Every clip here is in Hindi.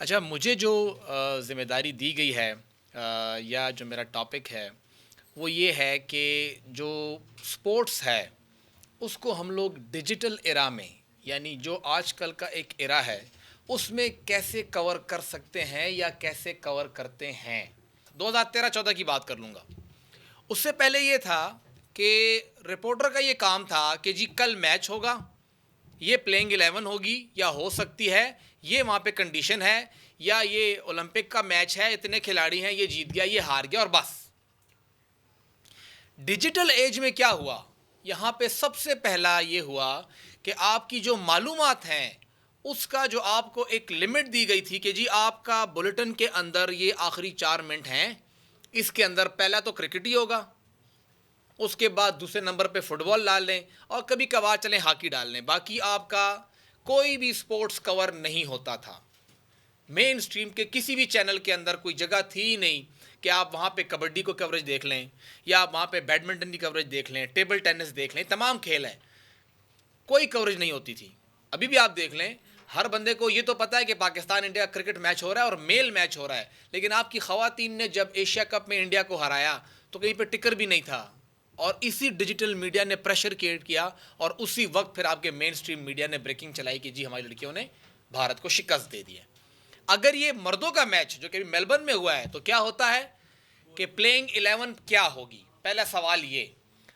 अच्छा, मुझे जो ज़िम्मेदारी दी गई है या जो मेरा टॉपिक है, वो ये है कि जो स्पोर्ट्स है, उसको हम लोग डिजिटल एरा में, यानी जो आजकल का एक एरा है, उसमें कैसे कवर कर सकते हैं या कैसे कवर करते हैं। 2013-14 की बात कर लूँगा। उससे पहले ये था कि रिपोर्टर का ये काम था कि जी कल मैच होगा, ये प्लेइंग 11 होगी या हो सकती है, ये वहाँ पे कंडीशन है, या ये ओलंपिक का मैच है, इतने खिलाड़ी हैं, ये जीत गया, ये हार गया और बस। डिजिटल एज में क्या हुआ, यहाँ पे सबसे पहला ये हुआ कि आपकी जो मालूमात हैं उसका जो आपको एक लिमिट दी गई थी कि जी आपका बुलेटिन के अंदर ये आखिरी 4 मिनट हैं, इसके अंदर पहला तो क्रिकेट ही होगा, उसके बाद दूसरे नंबर पे फुटबॉल डाल लें और कभी कभार चलें हॉकी डाल लें, बाकी आपका कोई भी स्पोर्ट्स कवर नहीं होता था। मेन स्ट्रीम के किसी भी चैनल के अंदर कोई जगह थी ही नहीं कि आप वहाँ पे कबड्डी को कवरेज देख लें या आप वहाँ पे बैडमिंटन की कवरेज देख लें, टेबल टेनिस देख लें, तमाम खेल हैं, कोई कवरेज नहीं होती थी। अभी भी आप देख लें, हर बंदे को ये तो पता है कि पाकिस्तान इंडिया क्रिकेट मैच हो रहा है और मेल मैच हो रहा है, लेकिन आपकी ख़वातीन ने जब एशिया कप में इंडिया को हराया तो कहीं पे टिकर भी नहीं था, और इसी डिजिटल मीडिया ने प्रेशर क्रिएट किया और उसी वक्त फिर आपके मेन स्ट्रीम मीडिया ने ब्रेकिंग चलाई कि जी हमारी लड़कियों ने भारत को शिकस्त दे दी है। अगर ये मर्दों का मैच जो कि मेलबर्न में हुआ है तो क्या होता है कि प्लेइंग 11 क्या होगी, पहला सवाल ये।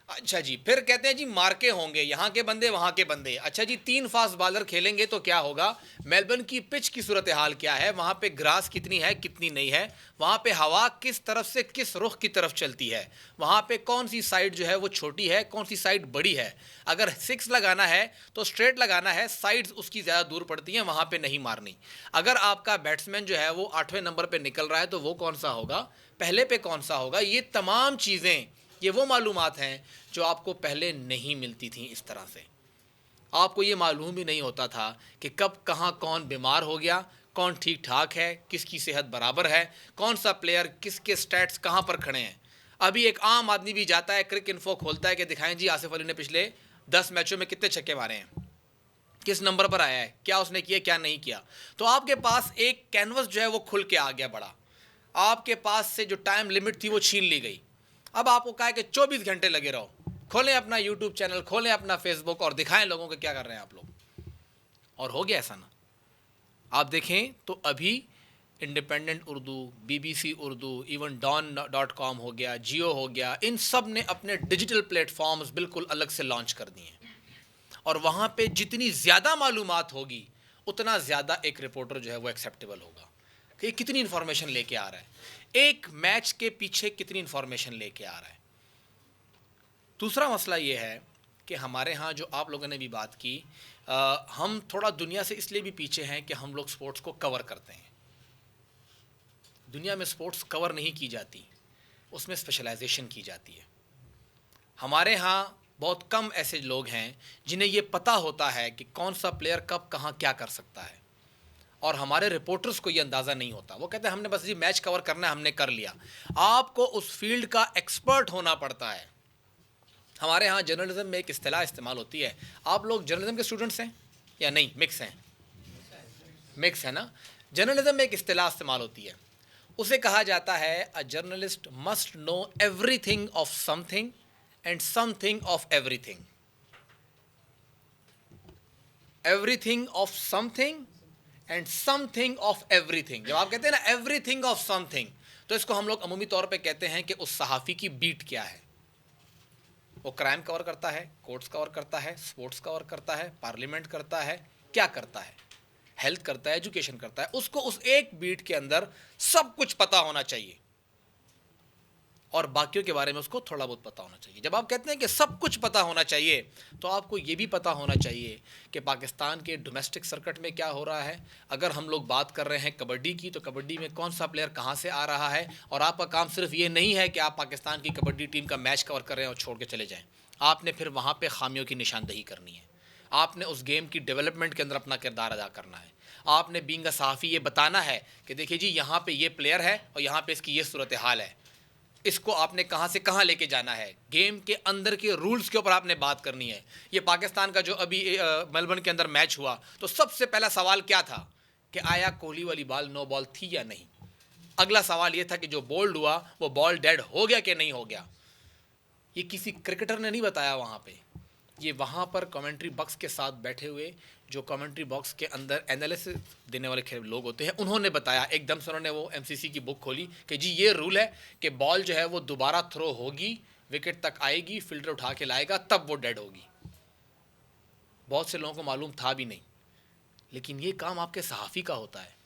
अच्छा जी, फिर कहते हैं जी मार्के होंगे, यहाँ के बंदे वहाँ के बंदे। अच्छा जी, 3 फास्ट बॉलर खेलेंगे तो क्या होगा, मेलबर्न की पिच की सूरत हाल क्या है, वहाँ पे ग्रास कितनी है कितनी नहीं है, वहाँ पे हवा किस तरफ से किस रुख की तरफ चलती है, वहाँ पे कौन सी साइड जो है वो छोटी है, कौन सी साइड बड़ी है, अगर 6 लगाना है तो स्ट्रेट लगाना है, साइड्स उसकी ज़्यादा दूर पड़ती हैं, वहाँ पे नहीं मारनी। अगर आपका बैट्समैन जो है वो 8वें नंबर पे निकल रहा है तो वो कौन सा होगा, पहले पे कौन सा होगा। ये तमाम चीज़ें, ये वो मालूमात हैं जो आपको पहले नहीं मिलती थी। इस तरह से आपको ये मालूम भी नहीं होता था कि कब कहाँ कौन बीमार हो गया, कौन ठीक ठाक है, किसकी सेहत बराबर है, कौन सा प्लेयर किसके स्टैट्स कहाँ पर खड़े हैं। अभी एक आम आदमी भी जाता है, क्रिक इन्फो खोलता है कि दिखाएं जी आसिफ अली ने पिछले 10 मैचों में कितने छक्के मारे हैं, किस नंबर पर आया है, क्या उसने किया क्या नहीं किया। तो आपके पास एक कैनवस जो है वो खुल के आ गया बड़ा, आपके पास से जो टाइम लिमिट थी वो छीन ली गई। अब आपको कहा है कि 24 घंटे लगे रहो, खोलें अपना यूट्यूब चैनल, खोलें अपना फेसबुक और दिखाएं लोगों को क्या कर रहे हैं आप लोग। और हो गया ऐसा ना, आप देखें तो अभी independent Urdu, BBC Urdu, even डॉन.com हो गया, जियो हो गया, इन सब ने अपने डिजिटल प्लेटफॉर्म्स बिल्कुल अलग से लॉन्च कर दिए हैं, और वहाँ पे जितनी ज़्यादा मालूमात होगी उतना ज़्यादा एक रिपोर्टर जो है वो एक्सेप्टेबल होगा कि कितनी इन्फॉर्मेशन लेके आ रहा है, एक मैच के पीछे कितनी इन्फॉर्मेशन लेके आ रहा है। दूसरा मसला ये है कि हमारे यहाँ जो आप लोगों ने भी बात की, हम थोड़ा दुनिया से इसलिए भी पीछे हैं कि हम लोग स्पोर्ट्स को कवर करते हैं। दुनिया में स्पोर्ट्स कवर नहीं की जाती, उसमें स्पेशलाइजेशन की जाती है। हमारे यहाँ बहुत कम ऐसे लोग हैं जिन्हें ये पता होता है कि कौन सा प्लेयर कब कहाँ क्या कर सकता है, और हमारे रिपोर्टर्स को ये अंदाज़ा नहीं होता। वो कहते हैं हमने बस ये मैच कवर करना है, हमने कर लिया। आपको उस फील्ड का एक्सपर्ट होना पड़ता है। हमारे यहाँ जर्नलिज्म में एक इस्तिलाह इस्तेमाल होती है, आप लोग जर्नलिज्म के स्टूडेंट्स हैं या नहीं, मिक्स हैं, मिक्स है ना। जर्नलिज्म में एक इस्तिलाह इस्तेमाल होती है, उसे कहा जाता है a journalist must know everything of something and something of everything. Everything of something and something of everything. जब आप कहते हैं ना एवरीथिंग ऑफ समथिंग, तो इसको हम लोग अमूमी तौर पे कहते हैं कि उस सहाफ़ी की बीट क्या है। वो क्राइम कवर करता है, कोर्ट्स कवर करता है, स्पोर्ट्स कवर करता है, पार्लियामेंट करता है, क्या करता है, हेल्थ करता है, एजुकेशन करता है। उसको उस एक बीट के अंदर सब कुछ पता होना चाहिए और बाकियों के बारे में उसको थोड़ा बहुत पता होना चाहिए। जब आप कहते हैं कि सब कुछ पता होना चाहिए, तो आपको ये भी पता होना चाहिए कि पाकिस्तान के डोमेस्टिक सर्किट में क्या हो रहा है। अगर हम लोग बात कर रहे हैं कबड्डी की, तो कबड्डी में कौन सा प्लेयर कहाँ से आ रहा है, और आपका काम सिर्फ ये नहीं है कि आप पाकिस्तान की कबड्डी टीम का मैच कवर कर रहे हैं और छोड़ के चले जाएँ। आपने फिर वहाँ पर खामियों की निशानदही करनी है, आपने उस गेम की डेवलपमेंट के अंदर अपना किरदार अदा करना है। आपने बीइंग अ सहाफ़ी ये बताना है कि देखिए जी यहाँ पे ये प्लेयर है और यहाँ पे इसकी ये सूरत हाल है, इसको आपने कहाँ से कहाँ लेके जाना है, गेम के अंदर के रूल्स के ऊपर आपने बात करनी है। ये पाकिस्तान का जो अभी मेलबर्न के अंदर मैच हुआ, तो सबसे पहला सवाल क्या था कि आया कोहली वाली बॉल नो बॉल थी या नहीं। अगला सवाल ये था कि जो बोल्ड हुआ वो बॉल डेड हो गया कि नहीं हो गया। ये किसी क्रिकेटर ने नहीं बताया वहाँ पे, ये वहाँ पर कमेंट्री बॉक्स के साथ बैठे हुए जो कमेंट्री बॉक्स के अंदर एनालिसिस देने वाले लोग होते हैं उन्होंने बताया। एकदम से उन्होंने वो एमसीसी की बुक खोली कि जी ये रूल है कि बॉल जो है वो दोबारा थ्रो होगी, विकेट तक आएगी, फील्डर उठा के लाएगा, तब वो डेड होगी। बहुत से लोगों को मालूम था भी नहीं, लेकिन ये काम आपके सहाफ़ी का होता है।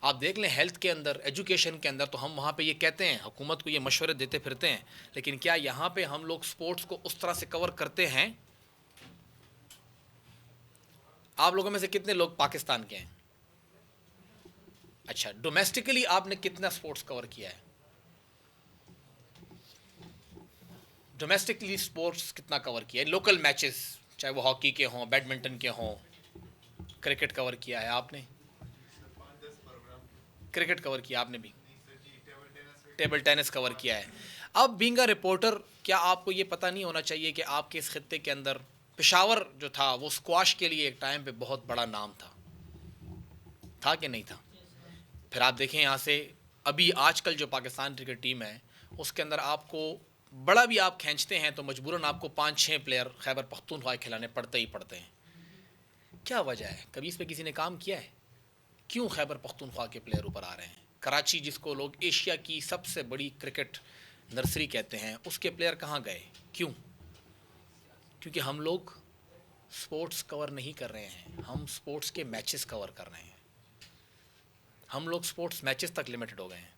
आप देख लें हेल्थ के अंदर, एजुकेशन के अंदर, तो हम वहाँ पे ये कहते हैं, हुकूमत को ये मशवरे देते फिरते हैं, लेकिन क्या यहाँ पे हम लोग स्पोर्ट्स को उस तरह से कवर करते हैं? आप लोगों में से कितने लोग पाकिस्तान के हैं? अच्छा, डोमेस्टिकली आपने कितना स्पोर्ट्स कवर किया है? डोमेस्टिकली स्पोर्ट्स कितना कवर किया है? लोकल मैचेस, चाहे वो हॉकी के हों, बैडमिंटन के हों, क्रिकेट कवर किया है आपने? क्रिकेट कवर किया आपने भी? टेबल टेनिस कवर किया है। अब बीइंग अ रिपोर्टर, क्या आपको ये पता नहीं होना चाहिए कि आपके इस खित्ते के अंदर पेशावर जो था वो स्क्वाश के लिए एक टाइम पे बहुत बड़ा नाम था कि नहीं था? फिर आप देखें यहाँ से अभी आजकल जो पाकिस्तान क्रिकेट टीम है उसके अंदर आपको बड़ा भी आप खींचते हैं तो मजबूरन आपको 5-6 प्लेयर खैबर पख्तूनख्वा खिलाने पड़ते ही पड़ते हैं। क्या वजह है? कभी इस पर किसी ने काम किया है? क्यों खैबर पख्तूनख्वा के प्लेयर ऊपर आ रहे हैं? कराची, जिसको लोग एशिया की सबसे बड़ी क्रिकेट नर्सरी कहते हैं, उसके प्लेयर कहाँ गए? क्यों? क्योंकि हम लोग स्पोर्ट्स कवर नहीं कर रहे हैं, हम स्पोर्ट्स के मैचेस कवर कर रहे हैं। हम लोग स्पोर्ट्स मैचेस तक लिमिटेड हो गए हैं।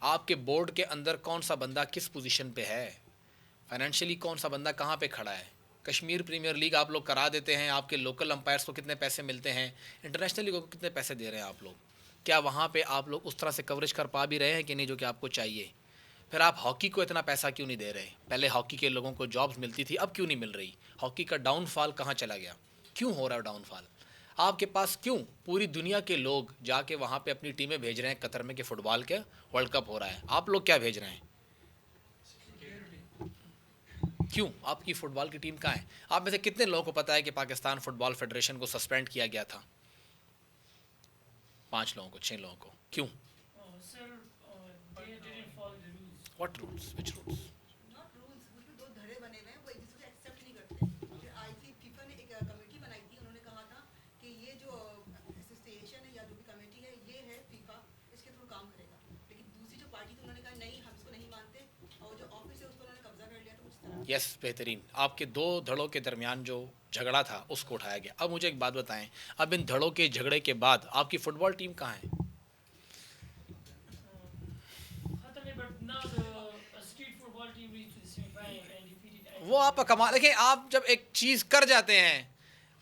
आपके बोर्ड के अंदर कौन सा बंदा किस पोजीशन पे है, फाइनेंशियली कौन सा बंदा कहाँ पे खड़ा है? कश्मीर प्रीमियर लीग आप लोग करा देते हैं, आपके लोकल अंपायर्स को कितने पैसे मिलते हैं, इंटरनेशनल लीगों को कितने पैसे दे रहे हैं आप लोग? क्या वहाँ पे आप लोग उस तरह से कवरेज कर पा भी रहे हैं कि नहीं जो कि आपको चाहिए? फिर आप हॉकी को इतना पैसा क्यों नहीं दे रहे? पहले हॉकी के लोगों को जॉब्स मिलती थी, अब क्यों नहीं मिल रही? हॉकी का डाउनफॉल कहाँ चला गया? क्यों हो रहा है डाउनफॉल? आपके पास क्यों पूरी दुनिया के लोग जाके वहाँ पे अपनी टीमें भेज रहे हैं कतर में कि फ़ुटबॉल के वर्ल्ड कप हो रहा है, आप लोग क्या भेज रहे हैं? क्यों? आपकी फ़ुटबॉल की टीम कहाँ है? आप में से कितने लोगों को पता है कि पाकिस्तान फ़ुटबॉल फेडरेशन को सस्पेंड किया गया था? 5 लोगों को, 6 लोगों को। क्यों? What rules? Which rules? Not rules, उसमें दो धड़े बने हुए हैं, वो एक दूसरे को एक्सेप्ट नहीं करते। फिर आईसी फीफा ने एक कमेटी बनाई थी, उन्होंने कहा था कि ये जो एसोसिएशन है या जो भी कमेटी है ये है फीफा, इसके थ्रू काम करेगा। लेकिन दूसरी जो पार्टी थी उन्होंने कहा नहीं, हम इसको नहीं मानते, और जो ऑफिस है उसको उन्होंने कब्जा कर लिया था कुछ तरह। यस, बेहतरीन। आपके 2 धड़ों के दरमियान जो झगड़ा था उसको उठाया गया। अब मुझे एक बात बताएं, अब इन धड़ों के झगड़े के बाद आपकी फ़ुटबॉल टीम कहाँ है? वो आप कमाल, देखिए आप जब एक चीज़ कर जाते हैं,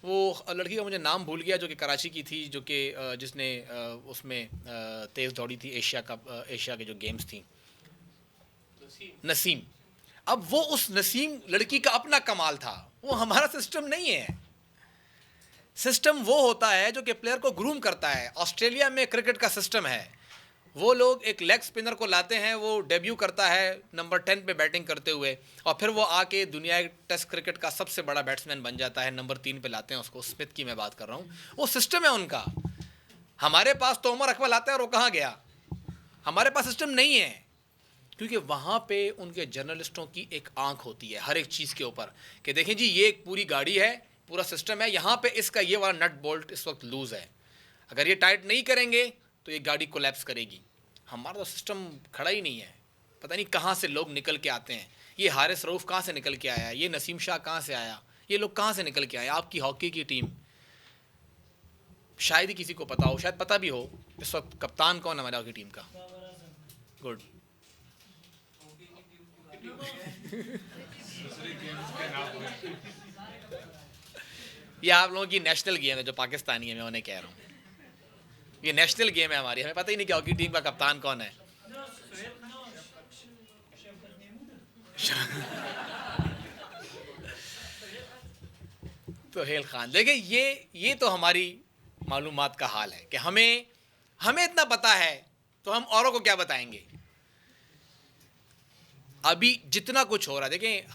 वो लड़की का मुझे नाम भूल गया जो कि कराची की थी, जो कि जिसने उसमें तेज़ दौड़ी थी एशिया के जो गेम्स थी, नसीम। अब वो उस नसीम लड़की का अपना कमाल था, वो हमारा सिस्टम नहीं है। सिस्टम वो होता है जो कि प्लेयर को ग्रूम करता है। ऑस्ट्रेलिया में क्रिकेट का सिस्टम है, वो लोग एक लेग स्पिनर को लाते हैं, वो डेब्यू करता है नंबर 10 पे बैटिंग करते हुए, और फिर वो आके दुनिया टेस्ट क्रिकेट का सबसे बड़ा बैट्समैन बन जाता है। नंबर 3 पे लाते हैं उसको, स्मिथ की मैं बात कर रहा हूँ। वो सिस्टम है उनका। हमारे पास तो उमर अकमल आता है और वो कहाँ गया? हमारे पास सिस्टम नहीं है, क्योंकि वहाँ पे उनके जर्नलिस्टों की एक आंख होती है हर एक चीज़ के ऊपर कि देखें जी ये एक पूरी गाड़ी है, पूरा सिस्टम है, यहाँ पे इसका ये वाला नट बोल्ट इस वक्त लूज़ है, अगर ये टाइट नहीं करेंगे तो ये गाड़ी कोलैप्स करेगी। हमारा तो सिस्टम खड़ा ही नहीं है। पता नहीं कहाँ से लोग निकल के आते हैं। ये हारिस रऊफ़ कहाँ से निकल के आया, ये नसीम शाह कहाँ से आया, ये लोग कहाँ से निकल के आए? आपकी हॉकी की टीम, शायद ही किसी को पता हो, शायद पता भी हो इस वक्त कप्तान कौन है हमारी हॉकी टीम का? गुड। ये आप लोगों की नेशनल गेम है जो पाकिस्तानी है, मैं उन्हें कह रहा हूँ, ये नेशनल गेम है हमारी, हमें पता ही नहीं कि हॉकी टीम का कप्तान कौन है। तो हेल खान, देखिए ये तो हमारी मालूमात का हाल है कि हमें इतना पता है तो हम औरों को क्या बताएंगे। अभी जितना कुछ हो रहा है, देखें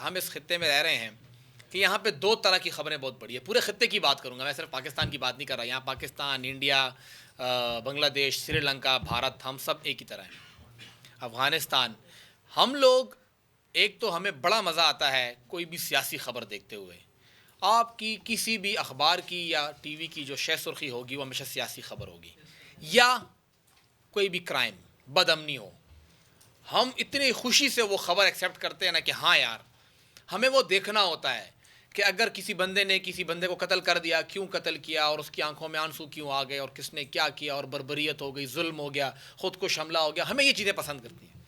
हम इस खित्ते में रह रहे हैं, कि यहाँ पे दो तरह की खबरें बहुत बड़ी है। पूरे खत्ते की बात करूँगा मैं, सिर्फ पाकिस्तान की बात नहीं कर रहा। यहाँ पाकिस्तान, इंडिया, बांग्लादेश, श्रीलंका, भारत, हम सब एक ही तरह हैं। अफ़गानिस्तान, हम लोग, एक तो हमें बड़ा मज़ा आता है कोई भी सियासी ख़बर देखते हुए। आपकी किसी भी अखबार की या टीवी की जो शह सुर्खी होगी वो हमेशा सियासी ख़बर होगी, या कोई भी क्राइम, बदअमनी हो। हम इतनी खुशी से वो ख़बर एक्सेप्ट करते हैं ना कि हाँ यार, हमें वो देखना होता है कि अगर किसी बंदे ने किसी बंदे को कत्ल कर दिया, क्यों कत्ल किया, और उसकी आंखों में आंसू क्यों आ गए, और किसने क्या किया, और बर्बरियत हो गई, जुल्म हो गया, ख़ुद को हमला हो गया। हमें ये चीज़ें पसंद करती हैं।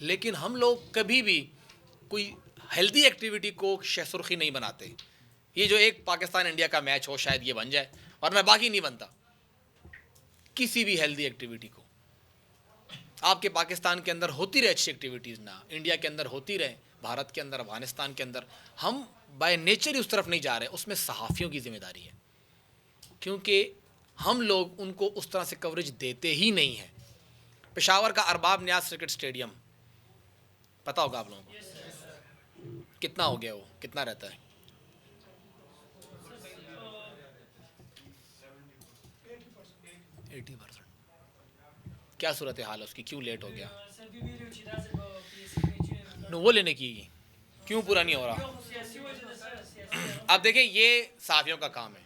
लेकिन हम लोग कभी भी कोई हेल्दी एक्टिविटी को शह सुर्खी नहीं बनाते। ये जो एक पाकिस्तान इंडिया का मैच हो शायद ये बन जाए, और मैं बाकी नहीं बनता किसी भी हेल्दी एक्टिविटी को। आपके पाकिस्तान के अंदर होती रहे अच्छी एक्टिविटीज़ ना, इंडिया के अंदर होती रहे, भारत के अंदर, अफगानिस्तान के अंदर। हम बाय नेचर ही उस तरफ नहीं जा रहे। उसमें सहाफ़ियों की ज़िम्मेदारी है, क्योंकि हम लोग उनको उस तरह से कवरेज देते ही नहीं हैं। पेशावर का अरबाब न्याज क्रिकेट स्टेडियम पता होगा आप लोगों को, कितना हो गया, वो कितना रहता है? 80%। क्या सूरत हाल है उसकी, क्यों लेट हो गया? वो लेने की क्यों पूरा नहीं हो रहा? अब देखें, ये साफियों का काम है।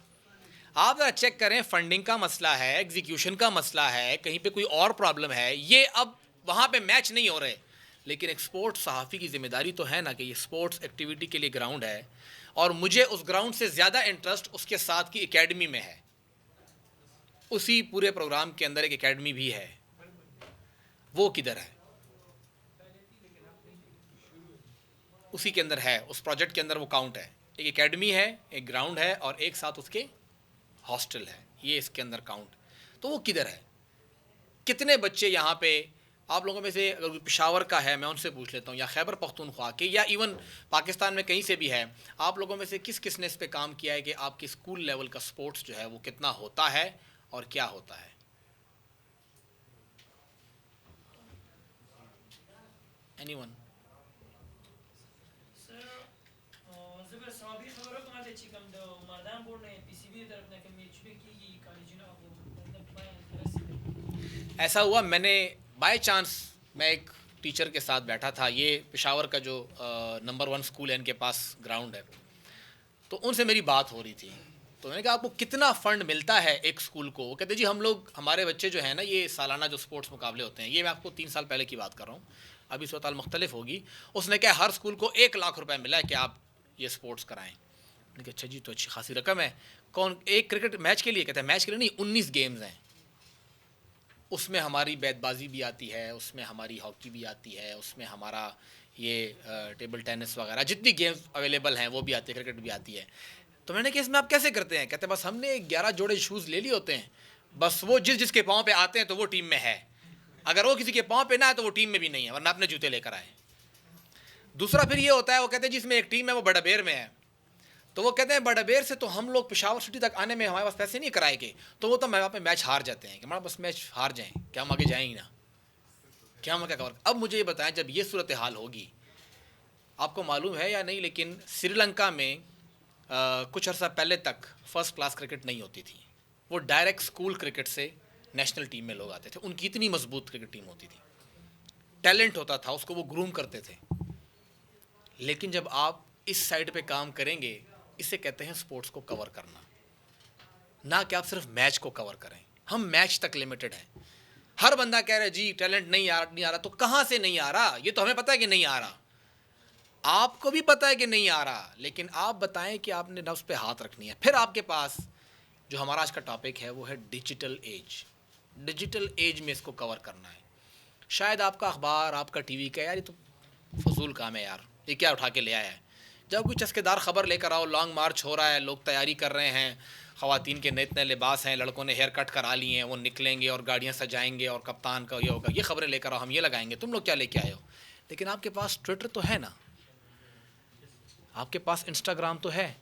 आप जरा चेक करें, फंडिंग का मसला है, एग्जीक्यूशन का मसला है, कहीं पे कोई और प्रॉब्लम है। ये अब वहाँ पे मैच नहीं हो रहे, लेकिन एक स्पोर्ट्स सहाफ़ी की जिम्मेदारी तो है ना कि ये स्पोर्ट्स एक्टिविटी के लिए ग्राउंड है, और मुझे उस ग्राउंड से ज़्यादा इंटरेस्ट उसके साथ की एकेडमी में है। उसी पूरे प्रोग्राम के अंदर एक एकेडमी भी है, वो किधर है? उसी के अंदर है, उस प्रोजेक्ट के अंदर वो काउंट है। एक एकेडमी है, एक ग्राउंड है, और एक साथ उसके हॉस्टल है, ये इसके अंदर काउंट। तो वो किधर है? कितने बच्चे यहाँ पे, आप लोगों में से अगर पेशावर का है, मैं उनसे पूछ लेता हूँ, या खैबर पख्तूनख्वा के, या इवन पाकिस्तान में कहीं से भी है, आप लोगों में से किस किसने इस पे काम किया है कि आपके स्कूल लेवल का स्पोर्ट्स जो है वो कितना होता है और क्या होता है? एनीवन? ऐसा हुआ, मैंने बाय चांस, मैं एक टीचर के साथ बैठा था, ये पेशावर का जो नंबर 1 स्कूल है, इनके पास ग्राउंड है, तो उनसे मेरी बात हो रही थी। तो मैंने कहा आपको कितना फ़ंड मिलता है एक स्कूल को? वो कहते जी हम लोग, हमारे बच्चे जो है ना, ये सालाना जो स्पोर्ट्स मुकाबले होते हैं, ये मैं आपको 3 साल पहले की बात कर रहा हूँ, अभी सूरत मुख्तलिफ होगी। उसने कहा हर स्कूल को 1 लाख रुपए मिला है कि आप ये स्पोर्ट्स कराएं। मैंने कहा अच्छा जी, तो अच्छी खासी रकम है। कौन, एक क्रिकेट मैच के लिए? कहते हैं मैच के लिए नहीं, 19 गेम्स हैं, उसमें हमारी बैतबाजी भी आती है, उसमें हमारी हॉकी भी आती है, उसमें हमारा ये टेबल टेनिस वगैरह जितनी गेम्स अवेलेबल हैं वो भी आती है, क्रिकेट भी आती है। तो मैंने कहा इसमें आप कैसे करते हैं? कहते बस हमने 11 जोड़े शूज़ ले लिए होते हैं, बस वो जिसके पाँव पे आते हैं तो वो टीम में है, अगर वो किसी के पाँव पे ना है तो वो टीम में भी नहीं है, वरना अपने जूते लेकर आए। दूसरा फिर ये होता है, वो कहते हैं जिसमें एक टीम है वो बड़ाबेर में है, तो वो कहते हैं बड़ाबेर से तो हम लोग पेशावर सिटी तक आने में हमारे पास पैसे नहीं कराए के, तो वो तो वहाँ पे मैच हार जाते हैं कि हमारा बस मैच हार जाएं, क्या हम आगे जाएंगे ना, क्या हम क्या कवर। अब मुझे ये बताएं, जब ये सूरत हाल होगी, आपको मालूम है या नहीं, लेकिन श्रीलंका में कुछ अर्सा पहले तक फर्स्ट क्लास क्रिकेट नहीं होती थी। वो डायरेक्ट स्कूल क्रिकेट से नेशनल टीम में लोग आते थे, उनकी इतनी मजबूत क्रिकेट टीम होती थी, टैलेंट होता था, उसको वो ग्रूम करते थे। लेकिन जब आप इस साइड पे काम करेंगे, इसे कहते हैं स्पोर्ट्स को कवर करना, ना कि आप सिर्फ मैच को कवर करें। हम मैच तक लिमिटेड हैं। हर बंदा कह रहा है जी टैलेंट नहीं आ रहा, तो कहाँ से नहीं आ रहा? ये तो हमें पता है कि नहीं आ रहा, आपको भी पता है कि नहीं आ रहा, लेकिन आप बताएं कि आपने नफ्स पे हाथ रखनी है। फिर आपके पास जो हमारा आज का टॉपिक है वो है डिजिटल एज। डिजिटल एज में इसको कवर करना है। शायद आपका अखबार, आपका टीवी का, यार ये तो फजूल काम है यार, ये क्या उठा के ले आया है। जब कोई चस्केदार ख़बर लेकर आओ, लॉन्ग मार्च हो रहा है, लोग तैयारी कर रहे हैं, ख़वातीन के नए नए लिबास हैं, लड़कों ने हेयर कट करा लिए हैं, वो निकलेंगे और गाड़ियाँ सजाएंगे और कप्तान का ये होगा, ये खबरें लेकर आओ, हम ये लगाएंगे, तुम लोग क्या लेके आए हो? लेकिन आपके पास ट्विटर तो है ना, आपके पास इंस्टाग्राम तो है,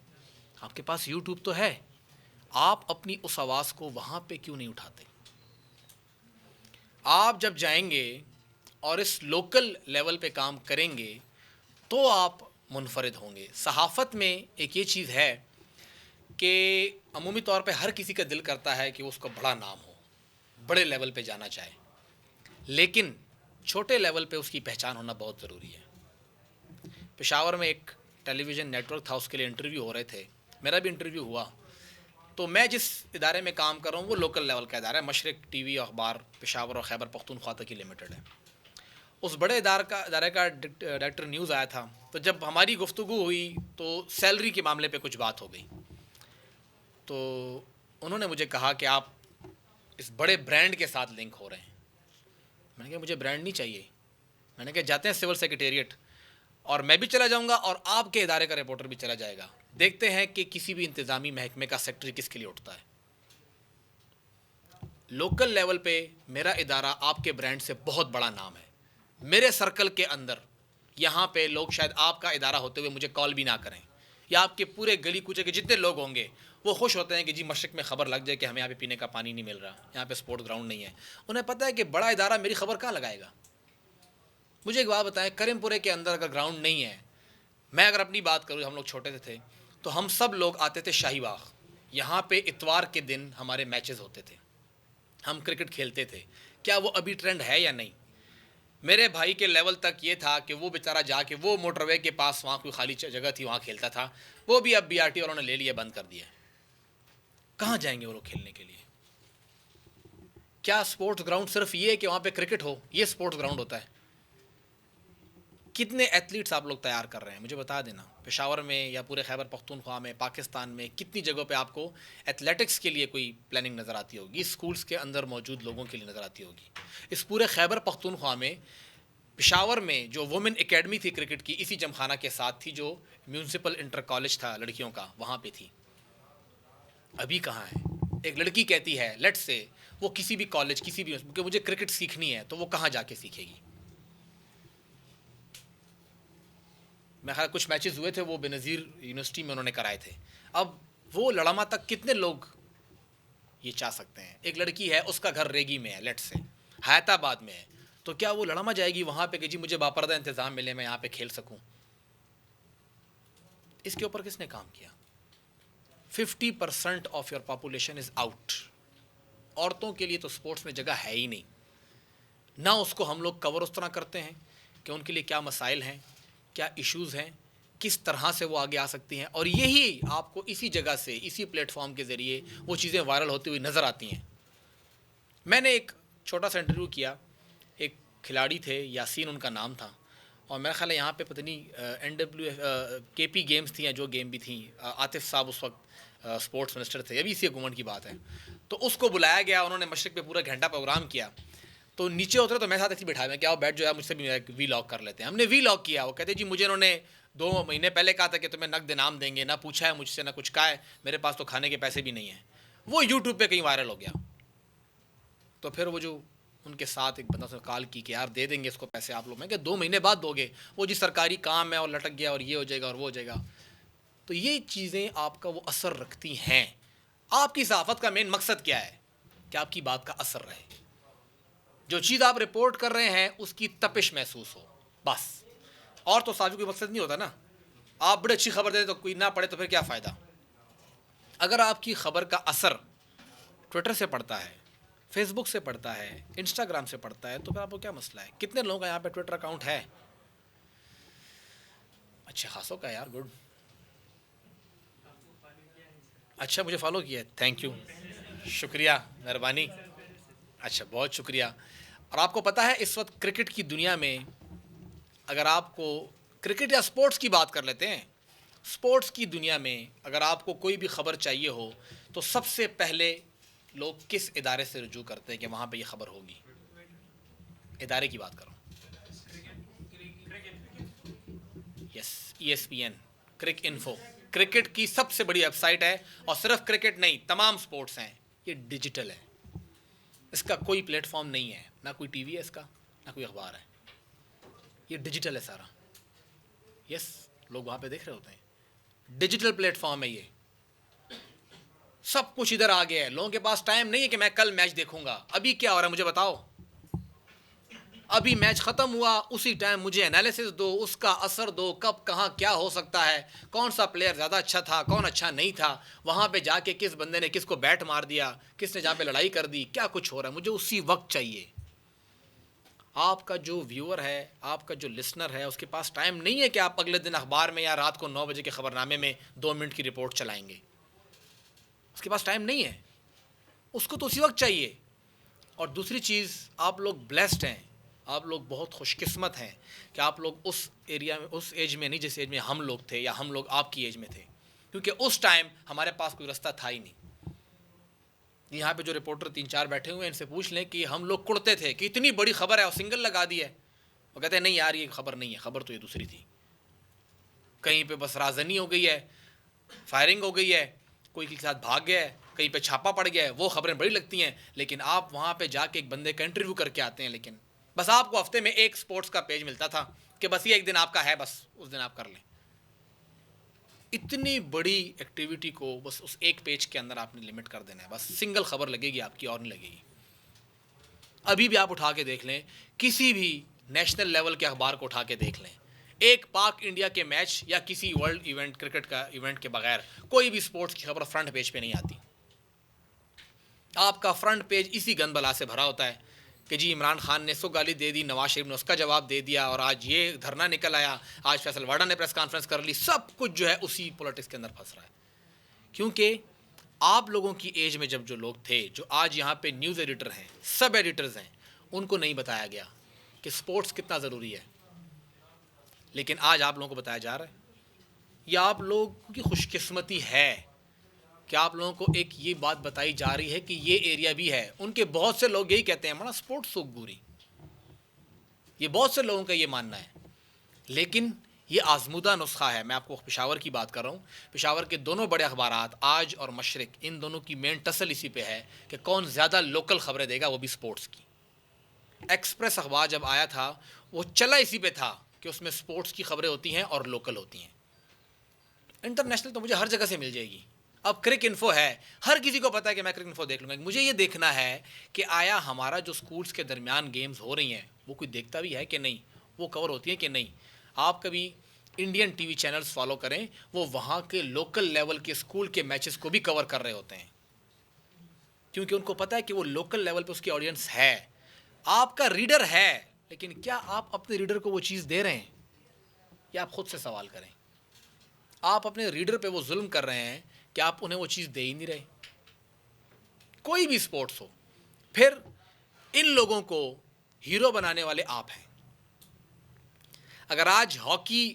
आपके पास यूट्यूब तो है, आप अपनी उस आवाज़ को वहाँ पे क्यों नहीं उठाते? आप जब जाएंगे और इस लोकल लेवल पे काम करेंगे तो आप मुनफरिद होंगे। सहाफ़त में एक ये चीज़ है कि अमूमी तौर पे हर किसी का दिल करता है कि उसको बड़ा नाम हो, बड़े लेवल पे जाना चाहे, लेकिन छोटे लेवल पे उसकी पहचान होना बहुत ज़रूरी है। पेशावर में एक टेलीविज़न नेटवर्क था, उसके लिए इंटरव्यू हो रहे थे, मेरा भी इंटरव्यू हुआ। तो मैं जिस इदारे में काम कर रहा हूँ वो लोकल लेवल का इदारा है, मशरक़ टीवी अखबार पेशावर और खैबर पख्तूनख्वा तक की लिमिटेड है। उस बड़े इदारे का डायरेक्टर न्यूज़ आया था, तो जब हमारी गुफ्तगू हुई तो सैलरी के मामले पे कुछ बात हो गई। तो उन्होंने मुझे कहा कि आप इस बड़े ब्रांड के साथ लिंक हो रहे हैं। मैंने कहा मुझे ब्रांड नहीं चाहिए। मैंने कहा जाते हैं सिविल सेक्रेटेरिएट, और मैं भी चला जाऊंगा और आपके इदारे का रिपोर्टर भी चला जाएगा, देखते हैं कि किसी भी इंतज़ामी महकमे का सेक्रेटरी किसके लिए उठता है। लोकल लेवल पे मेरा इदारा आपके ब्रांड से बहुत बड़ा नाम है। मेरे सर्कल के अंदर यहाँ पे लोग शायद आपका इदारा होते हुए मुझे कॉल भी ना करें, या आपके पूरे गली कूचे के जितने लोग होंगे वो खुश होते हैं कि जी मशरक़ में ख़बर लग जाए कि हमें यहाँ पे पीने का पानी नहीं मिल रहा, यहाँ पे स्पोर्ट्स ग्राउंड नहीं है। उन्हें पता है कि बड़ा इदारा मेरी खबर कहाँ लगाएगा। मुझे एक बात बताएं, करीमपुरे के अंदर अगर ग्राउंड नहीं है, मैं अगर अपनी बात करूँ, हम लोग छोटे थे तो हम सब लोग आते थे शाहीबाग, यहाँ पे इतवार के दिन हमारे मैचेस होते थे, हम क्रिकेट खेलते थे। क्या वो अभी ट्रेंड है या नहीं? मेरे भाई के लेवल तक ये था कि वो बेचारा जाके वो मोटरवे के पास वहाँ कोई खाली जगह थी वहाँ खेलता था, वो भी अब BRT वालों ने ले लिया, बंद कर दिया। कहाँ जाएंगे वो लोग खेलने के लिए? क्या स्पोर्ट्स ग्राउंड सिर्फ ये है कि वहाँ पे क्रिकेट हो, ये स्पोर्ट्स ग्राउंड होता है? कितने एथलीट्स आप लोग तैयार कर रहे हैं मुझे बता देना। पेशावर में या पूरे खैबर पख्तूनख्वा में, पाकिस्तान में कितनी जगहों पे आपको एथलेटिक्स के लिए कोई प्लानिंग नज़र आती होगी, स्कूल्स के अंदर मौजूद लोगों के लिए नज़र आती होगी। इस पूरे खैबर पख्तूनख्वा में पेशावर में जो वुमेन एकेडमी थी क्रिकेट की, इसी जमखाना के साथ थी, जो म्यूनसिपल इंटर कॉलेज था लड़कियों का, वहाँ पे थी। अभी कहाँ है? एक लड़की कहती है लेट्स से वो किसी भी कॉलेज, किसी भी, क्योंकि मुझे क्रिकेट सीखनी है, तो वो कहाँ जाके सीखेगी? मैं ख्याल कुछ मैचेस हुए थे वो बेनज़ीर यूनिवर्सिटी में उन्होंने कराए थे। अब वो लड़ामा तक कितने लोग ये चाह सकते हैं? एक लड़की है, उसका घर रेगी में है, लेट्स से हैदराबाद में है, तो क्या वो लड़ामा जाएगी वहाँ पे कि जी मुझे बापर्दा इंतज़ाम मिले, मैं यहाँ पे खेल सकूँ? इसके ऊपर किसने काम किया? 50% of your population is out. औरतों के लिए तो स्पोर्ट्स में जगह है ही नहीं ना। उसको हम लोग कवर उस तरह करते हैं कि उनके लिए क्या मसाइल हैं, क्या इश्यूज़ हैं, किस तरह से वो आगे आ सकती हैं, और यही आपको इसी जगह से, इसी प्लेटफॉर्म के ज़रिए वो चीज़ें वायरल होती हुई नज़र आती हैं। मैंने एक छोटा सा इंटरव्यू किया, एक खिलाड़ी थे, यासीन उनका नाम था, और मेरा ख्याल है यहाँ पे पता नहीं KP गेम्स थी या जो गेम भी थी, आतिफ साहब उस वक्त स्पोर्ट्स मिनिस्टर थे, अभी इसी हुकूमत की बात है। तो उसको बुलाया गया, उन्होंने मशरक़ पे पूरा घंटा प्रोग्राम किया। तो नीचे उतरे तो मेरे साथ ऐसे बिठाया, मैं क्या बैठ जो है मुझसे भी वीलॉग कर लेते हैं। हमने वीलॉग किया। वो कहते जी मुझे इन्होंने 2 महीने पहले कहा था कि तुम्हें नकद इनाम देंगे, ना पूछा है मुझसे, ना कुछ कहा है, मेरे पास तो खाने के पैसे भी नहीं हैं। वो यूट्यूब पे कहीं वायरल हो गया। तो फिर वो जो उनके साथ एक बंदा से कॉल की कि यार दे देंगे इसको पैसे आप लोग। मैं क्या 2 महीने बाद दोगे? वो जी सरकारी काम है और लटक गया और ये हो जाएगा और वो हो जाएगा। तो ये चीज़ें आपका वो असर रखती हैं। आपकी सहाफ़त का मेन मकसद क्या है? कि आपकी बात का असर रहे, जो चीज़ आप रिपोर्ट कर रहे हैं उसकी तपिश महसूस हो, बस। और तो साफ़ी कोई मकसद नहीं होता ना। आप बड़ी अच्छी खबर दें तो कोई ना पढ़े तो फिर क्या फ़ायदा? अगर आपकी ख़बर का असर ट्विटर से पड़ता है, फेसबुक से पड़ता है, इंस्टाग्राम से पड़ता है, तो फिर आपको क्या मसला है? कितने लोगों का यहाँ पे ट्विटर अकाउंट है? अच्छे खासों का यार, गुड। अच्छा, मुझे फॉलो किया है, थैंक यू, शुक्रिया, मेहरबानी। अच्छा, बहुत शुक्रिया। और आपको पता है इस वक्त क्रिकेट की दुनिया में, अगर आपको क्रिकेट या स्पोर्ट्स की बात कर लेते हैं, स्पोर्ट्स की दुनिया में अगर आपको कोई भी ख़बर चाहिए हो तो सबसे पहले लोग किस इदारे से रुजू करते हैं कि वहाँ पे ये ख़बर होगी? इदारे की बात करो। यस, ESPN, क्रिक इन्फो, क्रिकेट की सबसे बड़ी वेबसाइट है, और सिर्फ क्रिकेट नहीं, तमाम स्पोर्ट्स हैं। ये डिजिटल है, इसका कोई प्लेटफॉर्म नहीं है, ना कोई टीवी है इसका, ना कोई अखबार है, ये डिजिटल है सारा। यस, लोग वहाँ पे देख रहे होते हैं, डिजिटल प्लेटफॉर्म है ये, सब कुछ इधर आ गया है। लोगों के पास टाइम नहीं है कि मैं कल मैच देखूंगा। अभी क्या हो रहा है मुझे बताओ? अभी मैच ख़त्म हुआ, उसी टाइम मुझे एनालिसिस दो, उसका असर दो, कब कहाँ क्या हो सकता है, कौन सा प्लेयर ज़्यादा अच्छा था, कौन अच्छा नहीं था, वहाँ पे जाके किस बंदे ने किसको बैट मार दिया, किसने जहाँ पे लड़ाई कर दी, क्या कुछ हो रहा है, मुझे उसी वक्त चाहिए। आपका जो व्यूअर है, आपका जो लिसनर है, उसके पास टाइम नहीं है कि आप अगले दिन अखबार में या रात को 9 बजे के खबरनामे में 2 मिनट की रिपोर्ट चलाएंगे। उसके पास टाइम नहीं है, उसको तो उसी वक्त चाहिए। और दूसरी चीज़, आप लोग ब्लेस्ड हैं, आप लोग बहुत खुशकिस्मत हैं कि आप लोग उस एरिया में, उस एज में नहीं जिस एज में हम लोग थे या हम लोग आपकी एज में थे, क्योंकि उस टाइम हमारे पास कोई रास्ता था ही नहीं। यहाँ पे जो रिपोर्टर 3-4 बैठे हुए हैं, इनसे पूछ लें कि हम लोग कुड़ते थे कि इतनी बड़ी खबर है और सिंगल लगा दी है, वो कहते हैं नहीं यार ये खबर नहीं है, खबर तो ये दूसरी थी, कहीं पे बस राजनी हो गई है, फायरिंग हो गई है, कोई के साथ भाग गया है, कहीं पे छापा पड़ गया है, वो खबरें बड़ी लगती हैं। लेकिन आप वहाँ पे जाके एक बंदे का इंटरव्यू करके आते हैं, लेकिन बस आपको हफ्ते में एक स्पोर्ट्स का पेज मिलता था कि बस ये एक दिन आपका है, बस उस दिन आप कर लें। इतनी बड़ी एक्टिविटी को बस उस एक पेज के अंदर आपने लिमिट कर देना है, बस सिंगल खबर लगेगी आपकी और नहीं लगेगी। अभी भी आप उठा के देख लें, किसी भी नेशनल लेवल के अखबार को उठा के देख लें, एक पाक इंडिया के मैच या किसी वर्ल्ड इवेंट, क्रिकेट का इवेंट के बगैर कोई भी स्पोर्ट्स की खबर फ्रंट पेज पे नहीं आती। आपका फ्रंट पेज इसी गंदबला से भरा होता है कि जी इमरान खान ने इसको गाली दे दी, नवाज शरीफ ने उसका जवाब दे दिया, और आज ये धरना निकल आया, आज फैसल वाडा ने प्रेस कॉन्फ्रेंस कर ली। सब कुछ जो है उसी पॉलिटिक्स के अंदर फंस रहा है। क्योंकि आप लोगों की एज में जब जो लोग थे, जो आज यहाँ पे न्यूज़ एडिटर हैं, सब एडिटर्स हैं, उनको नहीं बताया गया कि स्पोर्ट्स कितना ज़रूरी है, लेकिन आज आप लोगों को बताया जा रहा है। या आप लोगों की खुशकिस्मती है कि आप लोगों को एक ये बात बताई जा रही है कि ये एरिया भी है। उनके बहुत से लोग यही कहते हैं, माना स्पोर्ट्स सुख बुरी, ये बहुत से लोगों का ये मानना है। लेकिन ये आजमूदा नुस्खा है। मैं आपको पेशावर की बात कर रहा हूँ, पेशावर के दोनों बड़े अखबारात आज और मशरिक, इन दोनों की मेन टसल इसी पे है कि कौन ज़्यादा लोकल खबरें देगा, वो भी स्पोर्ट्स की। एक्सप्रेस अखबार जब आया था वो चला इसी पे था कि उसमें स्पोर्ट्स की खबरें होती हैं और लोकल होती हैं। इंटरनेशनल तो मुझे हर जगह से मिल जाएगी। अब क्रिक इन्फो है, हर किसी को पता है कि मैं क्रिक इन्फो देख लूँगा। मुझे ये देखना है कि आया हमारा जो स्कूल्स के दरमियान गेम्स हो रही हैं वो कोई देखता भी है कि नहीं, वो कवर होती है कि नहीं। आप कभी इंडियन टीवी चैनल्स फॉलो करें, वो वहाँ के लोकल लेवल के स्कूल के मैचेस को भी कवर कर रहे होते हैं, क्योंकि उनको पता है कि वो लोकल लेवल पे उसकी ऑडियंस है। आपका रीडर है, लेकिन क्या आप अपने रीडर को वो चीज़ दे रहे हैं? या आप खुद से सवाल करें, आप अपने रीडर पे वो जुल्म कर रहे हैं कि आप उन्हें वो चीज़ दे ही नहीं रहे। कोई भी स्पोर्ट्स हो, फिर इन लोगों को हीरो बनाने वाले आप हैं। अगर आज हॉकी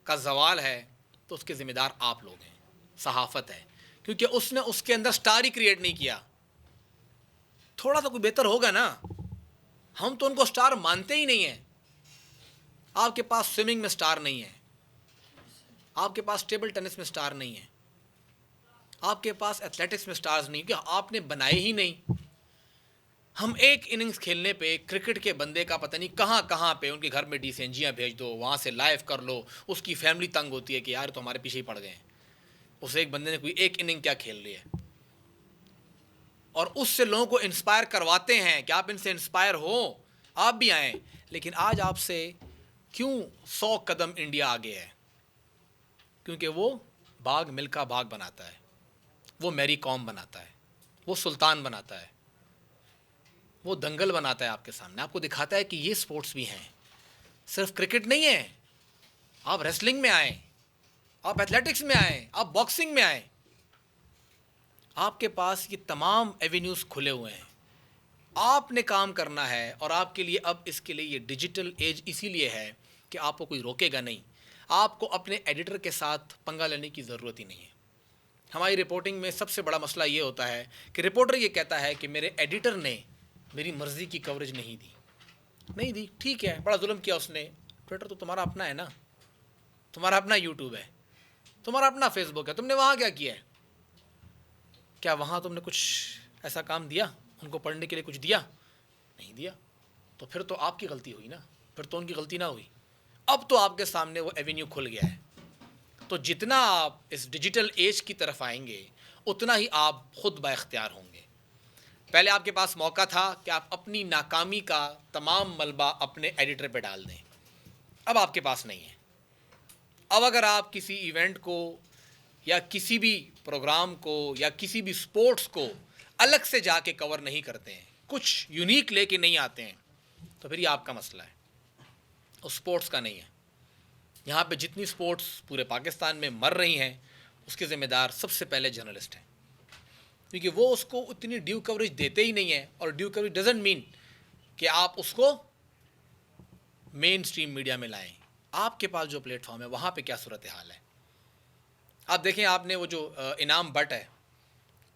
का जवाल है तो उसके ज़िम्मेदार आप लोग हैं, सहाफ़त है, क्योंकि उसने उसके अंदर स्टार ही क्रिएट नहीं किया। थोड़ा सा कोई बेहतर होगा ना, हम तो उनको स्टार मानते ही नहीं हैं। आपके पास स्विमिंग में स्टार नहीं है, आपके पास टेबल टेनिस में स्टार नहीं है, आपके पास एथलेटिक्स में स्टार्स नहीं, क्योंकि आपने बनाए ही नहीं। हम एक इनिंग्स खेलने पे क्रिकेट के बंदे का पता नहीं कहाँ कहाँ पे उनके घर में डीसीएनजियाँ भेज दो, वहाँ से लाइव कर लो, उसकी फैमिली तंग होती है कि यार तो हमारे पीछे ही पड़ गए हैं, उस एक बंदे ने कोई एक इनिंग क्या खेल ली है। और उससे लोगों को इंस्पायर करवाते हैं कि आप इनसे इंस्पायर हो, आप भी आएँ। लेकिन आज आपसे क्यों 100 कदम इंडिया आगे है? क्योंकि वो बाग मिल्खा बाग बनाता है, वो मैरी कॉम बनाता है, वो सुल्तान बनाता है, वो दंगल बनाता है आपके सामने, आपको दिखाता है कि ये स्पोर्ट्स भी हैं, सिर्फ क्रिकेट नहीं है। आप रेसलिंग में आए, आप एथलेटिक्स में आए, आप बॉक्सिंग में आए, आपके पास ये तमाम एवेन्यूज़ खुले हुए हैं। आपने काम करना है, और आपके लिए अब इसके लिए ये डिजिटल एज इसीलिए है कि आपको कोई रोकेगा नहीं। आपको अपने एडिटर के साथ पंगा लेने की ज़रूरत ही नहीं है। हमारी रिपोर्टिंग में सबसे बड़ा मसला ये होता है कि रिपोर्टर ये कहता है कि मेरे एडिटर ने मेरी मर्ज़ी की कवरेज नहीं दी। ठीक है, बड़ा जुल्म किया उसने। ट्विटर तो तुम्हारा अपना है ना, तुम्हारा अपना यूट्यूब है, तुम्हारा अपना फेसबुक है, तुमने वहाँ क्या किया है? क्या वहाँ तुमने कुछ ऐसा काम दिया, उनको पढ़ने के लिए कुछ दिया? नहीं दिया। तो फिर तो आपकी गलती हुई ना, फिर तो उनकी गलती ना हुई। अब तो आपके सामने वो एवेन्यू खुल गया है। तो जितना आप इस डिजिटल एज की तरफ आएंगे, उतना ही आप खुद बाइख्तियार होंगे। पहले आपके पास मौका था कि आप अपनी नाकामी का तमाम मलबा अपने एडिटर पे डाल दें, अब आपके पास नहीं है। अब अगर आप किसी इवेंट को या किसी भी प्रोग्राम को या किसी भी स्पोर्ट्स को अलग से जाके कवर नहीं करते हैं, कुछ यूनिक लेके नहीं आते हैं, तो फिर ये आपका मसला है, उस स्पोर्ट्स का नहीं है। यहाँ पे जितनी स्पोर्ट्स पूरे पाकिस्तान में मर रही हैं, उसके ज़िम्मेदार सबसे पहले जर्नलिस्ट हैं, क्योंकि वो उसको उतनी ड्यू कवरेज देते ही नहीं है। और ड्यू कवरेज डजंट मीन कि आप उसको मेन स्ट्रीम मीडिया में लाएं। आपके पास जो प्लेटफॉर्म है वहाँ पे क्या सूरत हाल है, आप देखें। आपने वो जो इनाम बट है,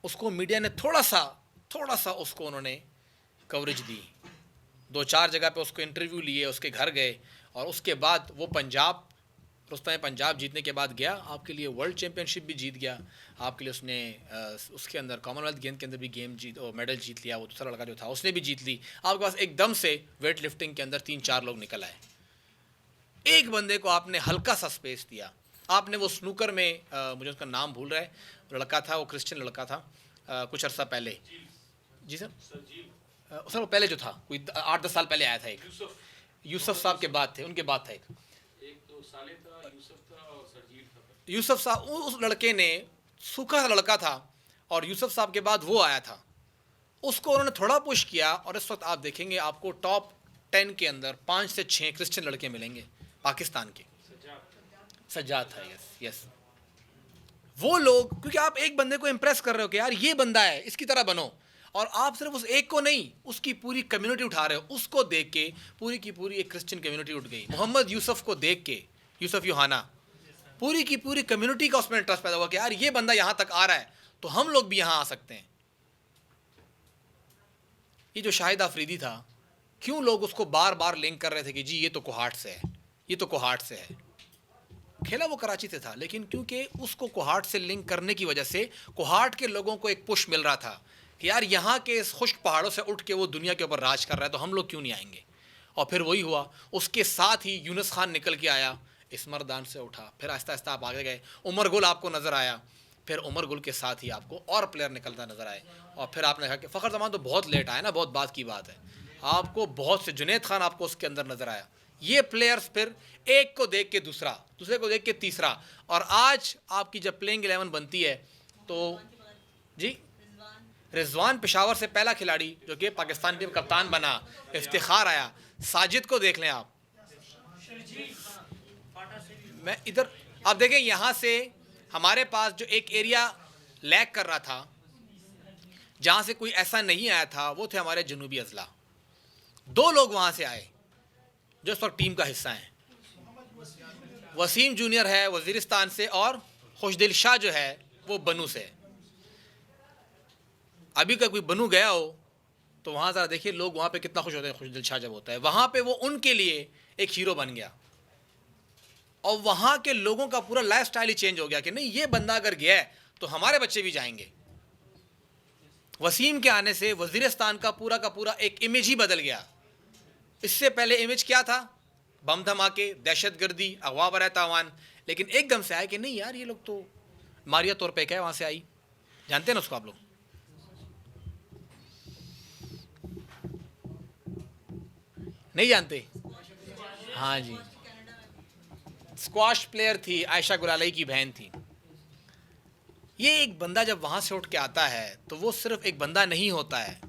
उसको मीडिया ने थोड़ा सा उसको उन्होंने कवरेज दी, 2-4 जगह पे उसको इंटरव्यू लिए, उसके घर गए, और उसके बाद वो पंजाब, रुस्तम पंजाब जीतने के बाद गया, आपके लिए वर्ल्ड चैम्पियनशिप भी जीत गया, आपके लिए उसने उसके अंदर कॉमनवेल्थ गेम के अंदर भी मेडल जीत लिया। वो दूसरा लड़का जो था उसने भी जीत ली। आपके पास एकदम से वेट लिफ्टिंग के अंदर 3-4 लोग निकल आए। एक बंदे को आपने हल्का सा स्पेस दिया। आपने वो स्नूकर में मुझे उसका नाम भूल रहा है, लड़का था, वो क्रिश्चियन लड़का था, कुछ अर्सा पहले। जी सर, सर वो पहले जो था कोई 8-10 साल पहले आया था, एक यूसुफ साहब के बाद थे, उनके बाद था एक तो साले था, यूसुफ था और सरजील था। यूसुफ साहब, उस लड़के ने, सूखा सा लड़का था, और यूसुफ साहब के बाद वो आया था, उसको उन्होंने थोड़ा पुश किया, और इस वक्त आप देखेंगे आपको टॉप 10 के अंदर 5 से 6 क्रिश्चियन लड़के मिलेंगे पाकिस्तान के। सज्जाद था, यस। वो लोग, क्योंकि आप एक बंदे को इम्प्रेस कर रहे हो कि यार ये बंदा है, इसकी तरह बनो, और आप सिर्फ उस एक को नहीं, उसकी पूरी कम्युनिटी उठा रहे हो। उसको देख के पूरी की पूरी एक क्रिश्चियन कम्युनिटी उठ गई। मोहम्मद यूसुफ को देख के, यूसुफ यूहाना, पूरी की पूरी कम्युनिटी का उसमें इंटरेस्ट पैदा हुआ कि यार ये बंदा यहाँ तक आ रहा है तो हम लोग भी यहाँ आ सकते हैं। ये जो शाहिद आफरीदी था, क्यों लोग उसको बार बार लिंक कर रहे थे कि जी ये तो कोहाट से है, ये तो कोहाट से है। खेला वो कराची से था, लेकिन क्योंकि उसको कोहाट से लिंक करने की वजह से कोहाट के लोगों को एक पुश मिल रहा था कि यार यहाँ के इस खुश्क पहाड़ों से उठ के वो दुनिया के ऊपर राज कर रहा है, तो हम लोग क्यों नहीं आएंगे। और फिर वही हुआ। उसके साथ ही यूनुस खान निकल के आया, इस्मरदान से उठा, फिर आहिस्ता आहिस्ता आप आगे गए, उमर गुल आपको नज़र आया, फिर उमर गुल के साथ ही आपको और प्लेयर निकलता नज़र आए, और फिर आपने कहा कि फ़खर जमान तो बहुत लेट आया ना, बहुत बात की बात है, आपको बहुत से जुनैद खान आपको उसके अंदर नज़र आया। ये प्लेयर्स फिर एक को देख के दूसरा, दूसरे को देख के तीसरा, और आज आपकी जब प्लेइंग 11 बनती है तो जी, रिजवान पेशावर से पहला खिलाड़ी जो कि पाकिस्तान टीम कप्तान बना, इफ्तिखार आया। साजिद को देख लें आप, मैं इधर आप देखें, यहाँ से हमारे पास जो एक एरिया लैग कर रहा था, जहाँ से कोई ऐसा नहीं आया था, वो थे हमारे जनूबी अजला। 2 लोग वहाँ से आए जो इस वक्त टीम का हिस्सा हैं। वसीम जूनियर है वजीरिस्तान से, और खुशदिल शाह जो है वो बनू से है। अभी का कोई बनू गया हो तो वहाँ ज़रा देखिए लोग वहाँ पे कितना खुश होते हैं। खुशदिल शाह जब होता है वहाँ पे, वो उनके लिए एक हीरो बन गया, और वहाँ के लोगों का पूरा लाइफ स्टाइल ही चेंज हो गया कि नहीं, ये बंदा अगर गया है तो हमारे बच्चे भी जाएंगे। वसीम के आने से वजीरिस्तान का पूरा एक इमेज ही बदल गया। इससे पहले इमेज क्या था, बम धमाके, दहशतगर्दी, अगवा बरा तावान, लेकिन एकदम से आए कि नहीं यार ये लोग तो मारिया तौर पे क्या है, वहाँ से आई, जानते हैं ना उसको आप लोग, नहीं जानते? हाँ जी, स्क्वाश प्लेयर थी, आयशा गुलाली की बहन थी। ये एक बंदा जब वहाँ से उठ के आता है तो वो सिर्फ एक बंदा नहीं होता है।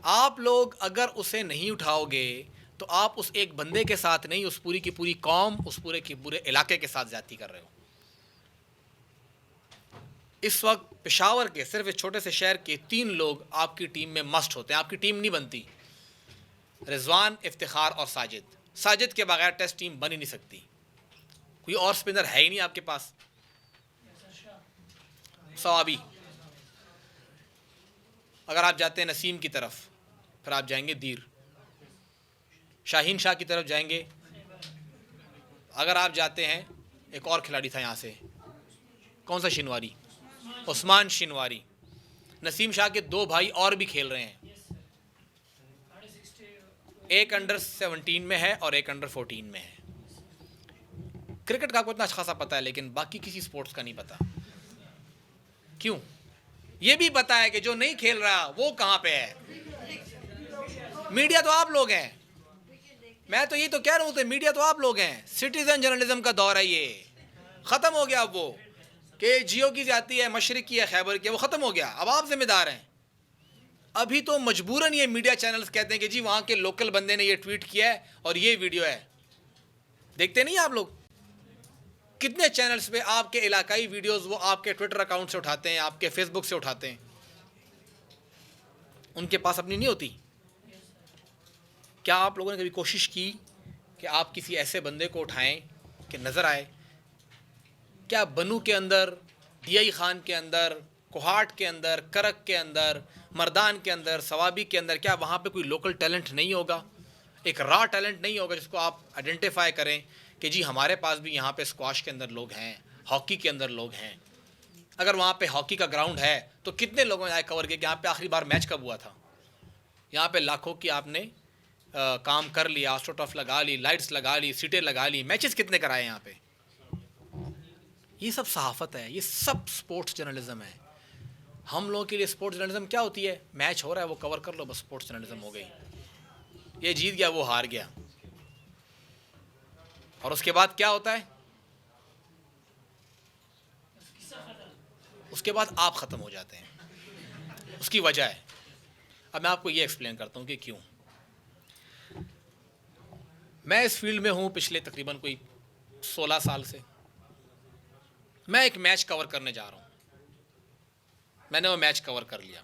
आप लोग अगर उसे नहीं उठाओगे तो आप उस एक बंदे के साथ नहीं, उस पूरी की पूरी कौम, उस पूरे के पूरे इलाके के साथ ज्यादती कर रहे हो। इस वक्त पेशावर के सिर्फ इस छोटे से शहर के 3 लोग आपकी टीम में मस्ट होते हैं, आपकी टीम नहीं बनती। रिजवान, इफ्तिखार और साजिद। साजिद के बगैर टेस्ट टीम बन ही नहीं सकती, कोई और स्पिनर है ही नहीं आपके पास। सवाबी, अगर आप जाते हैं नसीम की तरफ, फिर आप जाएंगे दीर, शाहीन शाह की तरफ जाएंगे। अगर आप जाते हैं, एक और खिलाड़ी था यहाँ से, कौन सा, शिनवारी, उस्मान शिनवारी। नसीम शाह के 2 भाई और भी खेल रहे हैं, एक अंडर 17 में है और एक अंडर 14 में है। क्रिकेट का आपको इतना खासा पता है, लेकिन बाकी किसी स्पोर्ट्स का नहीं पता। क्यों? ये भी पता है कि जो नहीं खेल रहा वो कहाँ पे है। मीडिया तो आप लोग हैं, मैं तो ये तो कह रहा हूँ, तो मीडिया तो आप लोग हैं। सिटीजन जर्नलिज्म का दौर है, ये ख़त्म हो गया। अब वो कि जियो की जाती है, मशरिक की है, खैबर की है, वो ख़त्म हो गया। अब आप जिम्मेदार हैं। अभी तो मजबूरन ये मीडिया चैनल्स कहते हैं कि जी वहाँ के लोकल बंदे ने ये ट्वीट किया है और ये वीडियो है। देखते नहीं आप लोग? कितने चैनल्स पे आपके इलाकाई वीडियोस वो आपके ट्विटर अकाउंट से उठाते हैं, आपके फेसबुक से उठाते हैं। उनके पास अपनी नहीं होती। क्या आप लोगों ने कभी कोशिश की कि आप किसी ऐसे बंदे को उठाएं कि नज़र आए? क्या बनू के अंदर, दियाई खान के अंदर, कोहाट के अंदर, करक के अंदर, मर्दान के अंदर, सवाबी के अंदर, क्या वहाँ पे कोई लोकल टैलेंट नहीं होगा? एक रॉ टैलेंट नहीं होगा जिसको आप आइडेंटिफाई करें कि जी हमारे पास भी यहाँ पे स्क्वाश के अंदर लोग हैं, हॉकी के अंदर लोग हैं। अगर वहाँ पे हॉकी का ग्राउंड है तो कितने लोगों ने आए कवर किया कि यहाँ पे आखिरी बार मैच कब हुआ था? यहाँ पे लाखों की आपने काम कर लिया, ऑस्ट्रोटर्फ लगा ली, लाइट्स लगा ली, सीटें लगा ली, मैचेस कितने कराए यहाँ पे? ये सब सहाफ़त है, ये सब स्पोर्ट्स जर्नलिज्म है। हम लोगों के लिए स्पोर्ट्स जर्नलिज्म क्या होती है? मैच हो रहा है वो कवर कर लो, बस स्पोर्ट्स जर्नलिज्म हो गई। ये जीत गया, वो हार गया, और उसके बाद क्या होता है? उसके बाद आप ख़त्म हो जाते हैं। उसकी वजह है, अब मैं आपको ये एक्सप्लेन करता हूँ कि क्यों। मैं इस फील्ड में हूँ पिछले तकरीबन कोई 16 साल से। मैं एक मैच कवर करने जा रहा हूँ, मैंने वो मैच कवर कर लिया।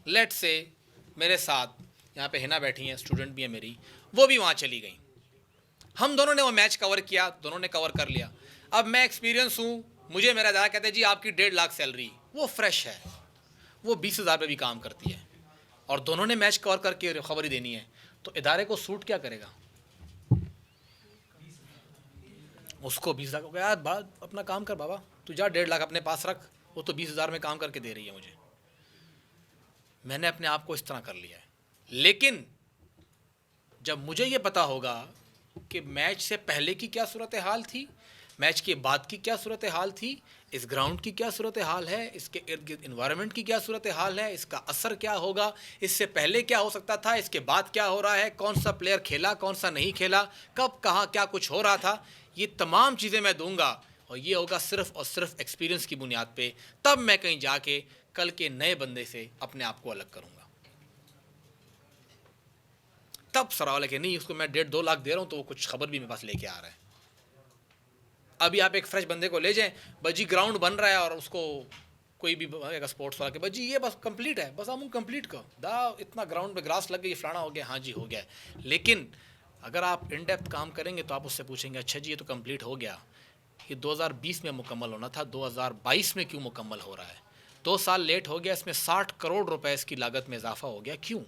लेट से मेरे साथ यहाँ पे हिना बैठी हैं, स्टूडेंट भी है मेरी, वो भी वहाँ चली गई। हम दोनों ने वो मैच कवर किया, दोनों ने कवर कर लिया। अब मैं एक्सपीरियंस हूँ, मुझे मेरा दादा कहते हैं जी आपकी 1.5 लाख सैलरी। वो फ्रेश है, वो 20,000 पे भी काम करती है, और दोनों ने मैच कवर करके खबर ही देनी है, तो इदारे को सूट क्या करेगा? उसको 20 लाख हो गया, यार बात अपना काम कर बाबा, तू जा 1.5 लाख अपने पास रख, वो तो 20,000 में काम करके दे रही है मुझे। मैंने अपने आप को इस तरह कर लिया है। लेकिन जब मुझे ये पता होगा कि मैच से पहले की क्या सूरत हाल थी, मैच के बाद की क्या सूरत हाल थी, इस ग्राउंड की क्या सूरत हाल है, इसके इर्द गिर्द इन्वायरमेंट की क्या सूरत हाल है, इसका असर क्या होगा, इससे पहले क्या हो सकता था, इसके बाद क्या हो रहा है, कौन सा प्लेयर खेला, कौन सा नहीं खेला, कब कहाँ क्या कुछ हो रहा था, ये तमाम चीज़ें मैं दूंगा, और ये होगा सिर्फ़ और सिर्फ एक्सपीरियंस की बुनियाद पे। तब मैं कहीं जाके कल के नए बंदे से अपने आप को अलग करूँगा। तब सवाल है कि नहीं, उसको मैं 1.5-2 लाख दे रहा हूँ तो वो कुछ खबर भी मेरे पास लेके आ रहा है। अभी आप एक फ्रेश बंदे को ले जाएं, बजी ग्राउंड बन रहा है और उसको कोई भी स्पोर्ट्स वाला के बजी ये बस कंप्लीट है, बस हम कंप्लीट कर दा, इतना ग्राउंड पे ग्रास लग गई, फलाना हो गया, हाँ जी हो गया है। लेकिन अगर आप इन डेप्थ काम करेंगे तो आप उससे पूछेंगे अच्छा जी ये तो कंप्लीट हो गया, ये 2020 में मुकम्मल होना था, 2022 में क्यों मुकम्मल हो रहा है? 2 साल लेट हो गया, इसमें 60 करोड़ रुपए इसकी लागत में इजाफा हो गया, क्यों?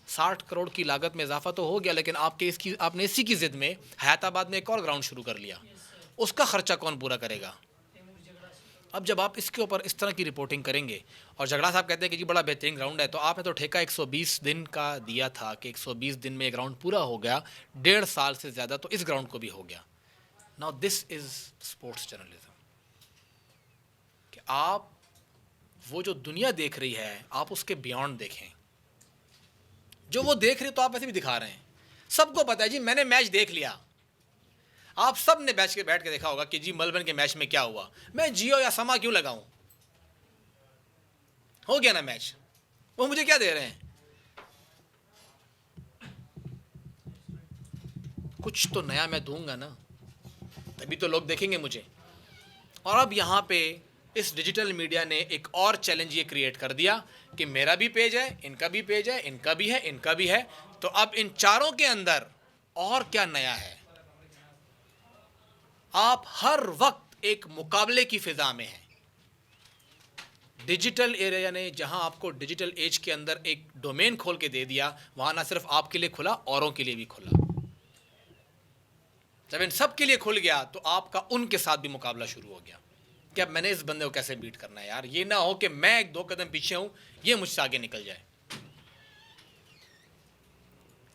60 करोड़ की लागत में इजाफा तो हो गया, लेकिन आपने इसी की ज़िद में हैदराबाद में एक और ग्राउंड शुरू कर लिया, उसका खर्चा कौन पूरा करेगा? अब जब आप इसके ऊपर इस तरह की रिपोर्टिंग करेंगे, और झगड़ा साहब कहते हैं कि जी बड़ा बेहतरीन ग्राउंड है, तो आपने तो ठेका 120 दिन का दिया था कि 120 दिन में ये ग्राउंड पूरा हो गया, 1.5 साल से ज़्यादा तो इस ग्राउंड को भी हो गया। Now this is sports journalism, कि आप वो जो दुनिया देख रही है आप उसके बियॉन्ड देखें। जो वो देख रहे तो आप ऐसे भी दिखा रहे हैं, सबको पता है जी मैंने मैच देख लिया। आप सब ने बैठ के देखा होगा कि जी मेलबर्न के मैच में क्या हुआ, मैं जियो या समा क्यों लगाऊं, हो गया ना मैच, वो मुझे क्या दे रहे हैं? कुछ तो नया मैं दूंगा ना, तभी तो लोग देखेंगे मुझे। और अब यहाँ पे इस डिजिटल मीडिया ने एक और चैलेंज ये क्रिएट कर दिया कि मेरा भी पेज है, इनका भी पेज है, इनका भी है, इनका भी है, तो अब इन चारों के अंदर और क्या नया है? आप हर वक्त एक मुकाबले की फिजा में हैं। डिजिटल एरिया ने जहां आपको डिजिटल एज के अंदर एक डोमेन खोल के दे दिया, वहां ना सिर्फ आपके लिए खुला, औरों के लिए भी खुला। जब इन सब के लिए खुल गया तो आपका उनके साथ भी मुकाबला शुरू हो गया कि अब मैंने इस बंदे को कैसे बीट करना है यार, ये ना हो कि मैं 1-2 कदम पीछे हूं, ये मुझसे आगे निकल जाए।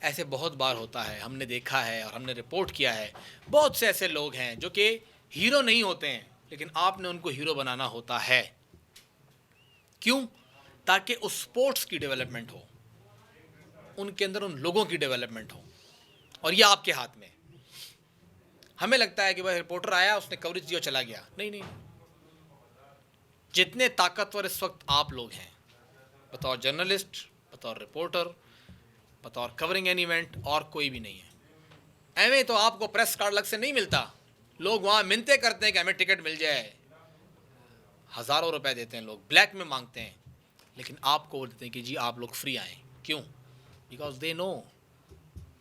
ऐसे बहुत बार होता है, हमने देखा है और हमने रिपोर्ट किया है। बहुत से ऐसे लोग हैं जो कि हीरो नहीं होते हैं, लेकिन आपने उनको हीरो बनाना होता है। क्यों? ताकि उस स्पोर्ट्स की डेवलपमेंट हो, उनके अंदर उन लोगों की डेवलपमेंट हो, और ये आपके हाथ में। हमें लगता है कि भाई रिपोर्टर आया, उसने कवरेज दिया, चला गया। नहीं नहीं, जितने ताकतवर इस वक्त आप लोग हैं, बतौर जर्नलिस्ट, बतौर रिपोर्टर, बतौर कवरिंग एन इवेंट, और कोई भी नहीं है। एवं तो आपको प्रेस कार्ड अलग से नहीं मिलता, लोग वहाँ मिन्नतें करते हैं कि हमें टिकट मिल जाए, हज़ारों रुपए देते हैं, लोग ब्लैक में मांगते हैं, लेकिन आपको बोलते हैं कि जी आप लोग फ्री आएँ। क्यों? बिकॉज दे नो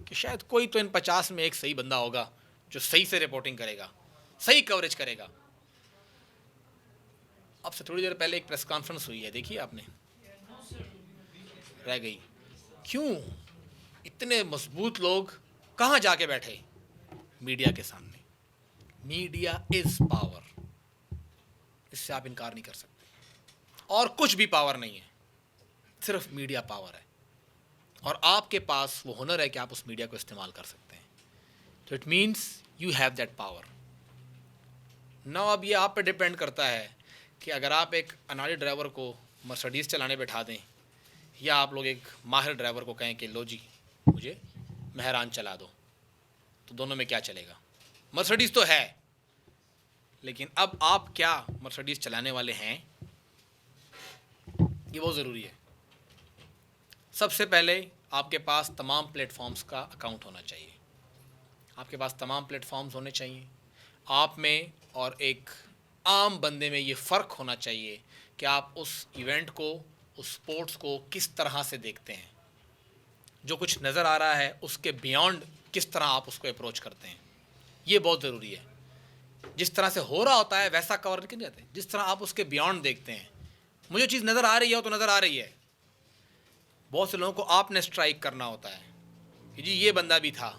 कि शायद कोई तो इन 50 में एक सही बंदा होगा जो सही से रिपोर्टिंग करेगा, सही कवरेज करेगा। अब से थोड़ी देर पहले एक प्रेस कॉन्फ्रेंस हुई है, देखिए आपने, रह गई। क्यों? इतने मजबूत लोग कहाँ जाके बैठे? मीडिया के सामने। मीडिया इज पावर, इससे आप इनकार नहीं कर सकते। और कुछ भी पावर नहीं है, सिर्फ मीडिया पावर है, और आपके पास वो हुनर है कि आप उस मीडिया को इस्तेमाल कर सकते हैं। तो it means you have that power. Now अब ये आप पे डिपेंड करता है कि अगर आप एक अनाड़ी ड्राइवर को मर्सिडीज़ चलाने बैठा दें, या आप लोग एक माहिर ड्राइवर को कहें कि लो जी मुझे मेहरान चला दो, तो दोनों में क्या चलेगा? मर्सिडीज़ तो है, लेकिन अब आप क्या मर्सिडीज़ चलाने वाले हैं, ये बहुत ज़रूरी है। सबसे पहले आपके पास तमाम प्लेटफॉर्म्स का अकाउंट होना चाहिए, आपके पास तमाम प्लेटफॉर्म्स होने चाहिए। आप में और एक आम बंदे में ये फ़र्क होना चाहिए कि आप उस इवेंट को, उस स्पोर्ट्स को किस तरह से देखते हैं। जो कुछ नज़र आ रहा है उसके बियॉन्ड किस तरह आप उसको अप्रोच करते हैं, ये बहुत ज़रूरी है। जिस तरह से हो रहा होता है वैसा कवर नहीं जाते, जिस तरह आप उसके बियॉन्ड देखते हैं। मुझे चीज़ नज़र आ रही है तो नज़र आ रही है। बहुत से लोगों को आपने स्ट्राइक करना होता है कि जी ये बंदा भी था।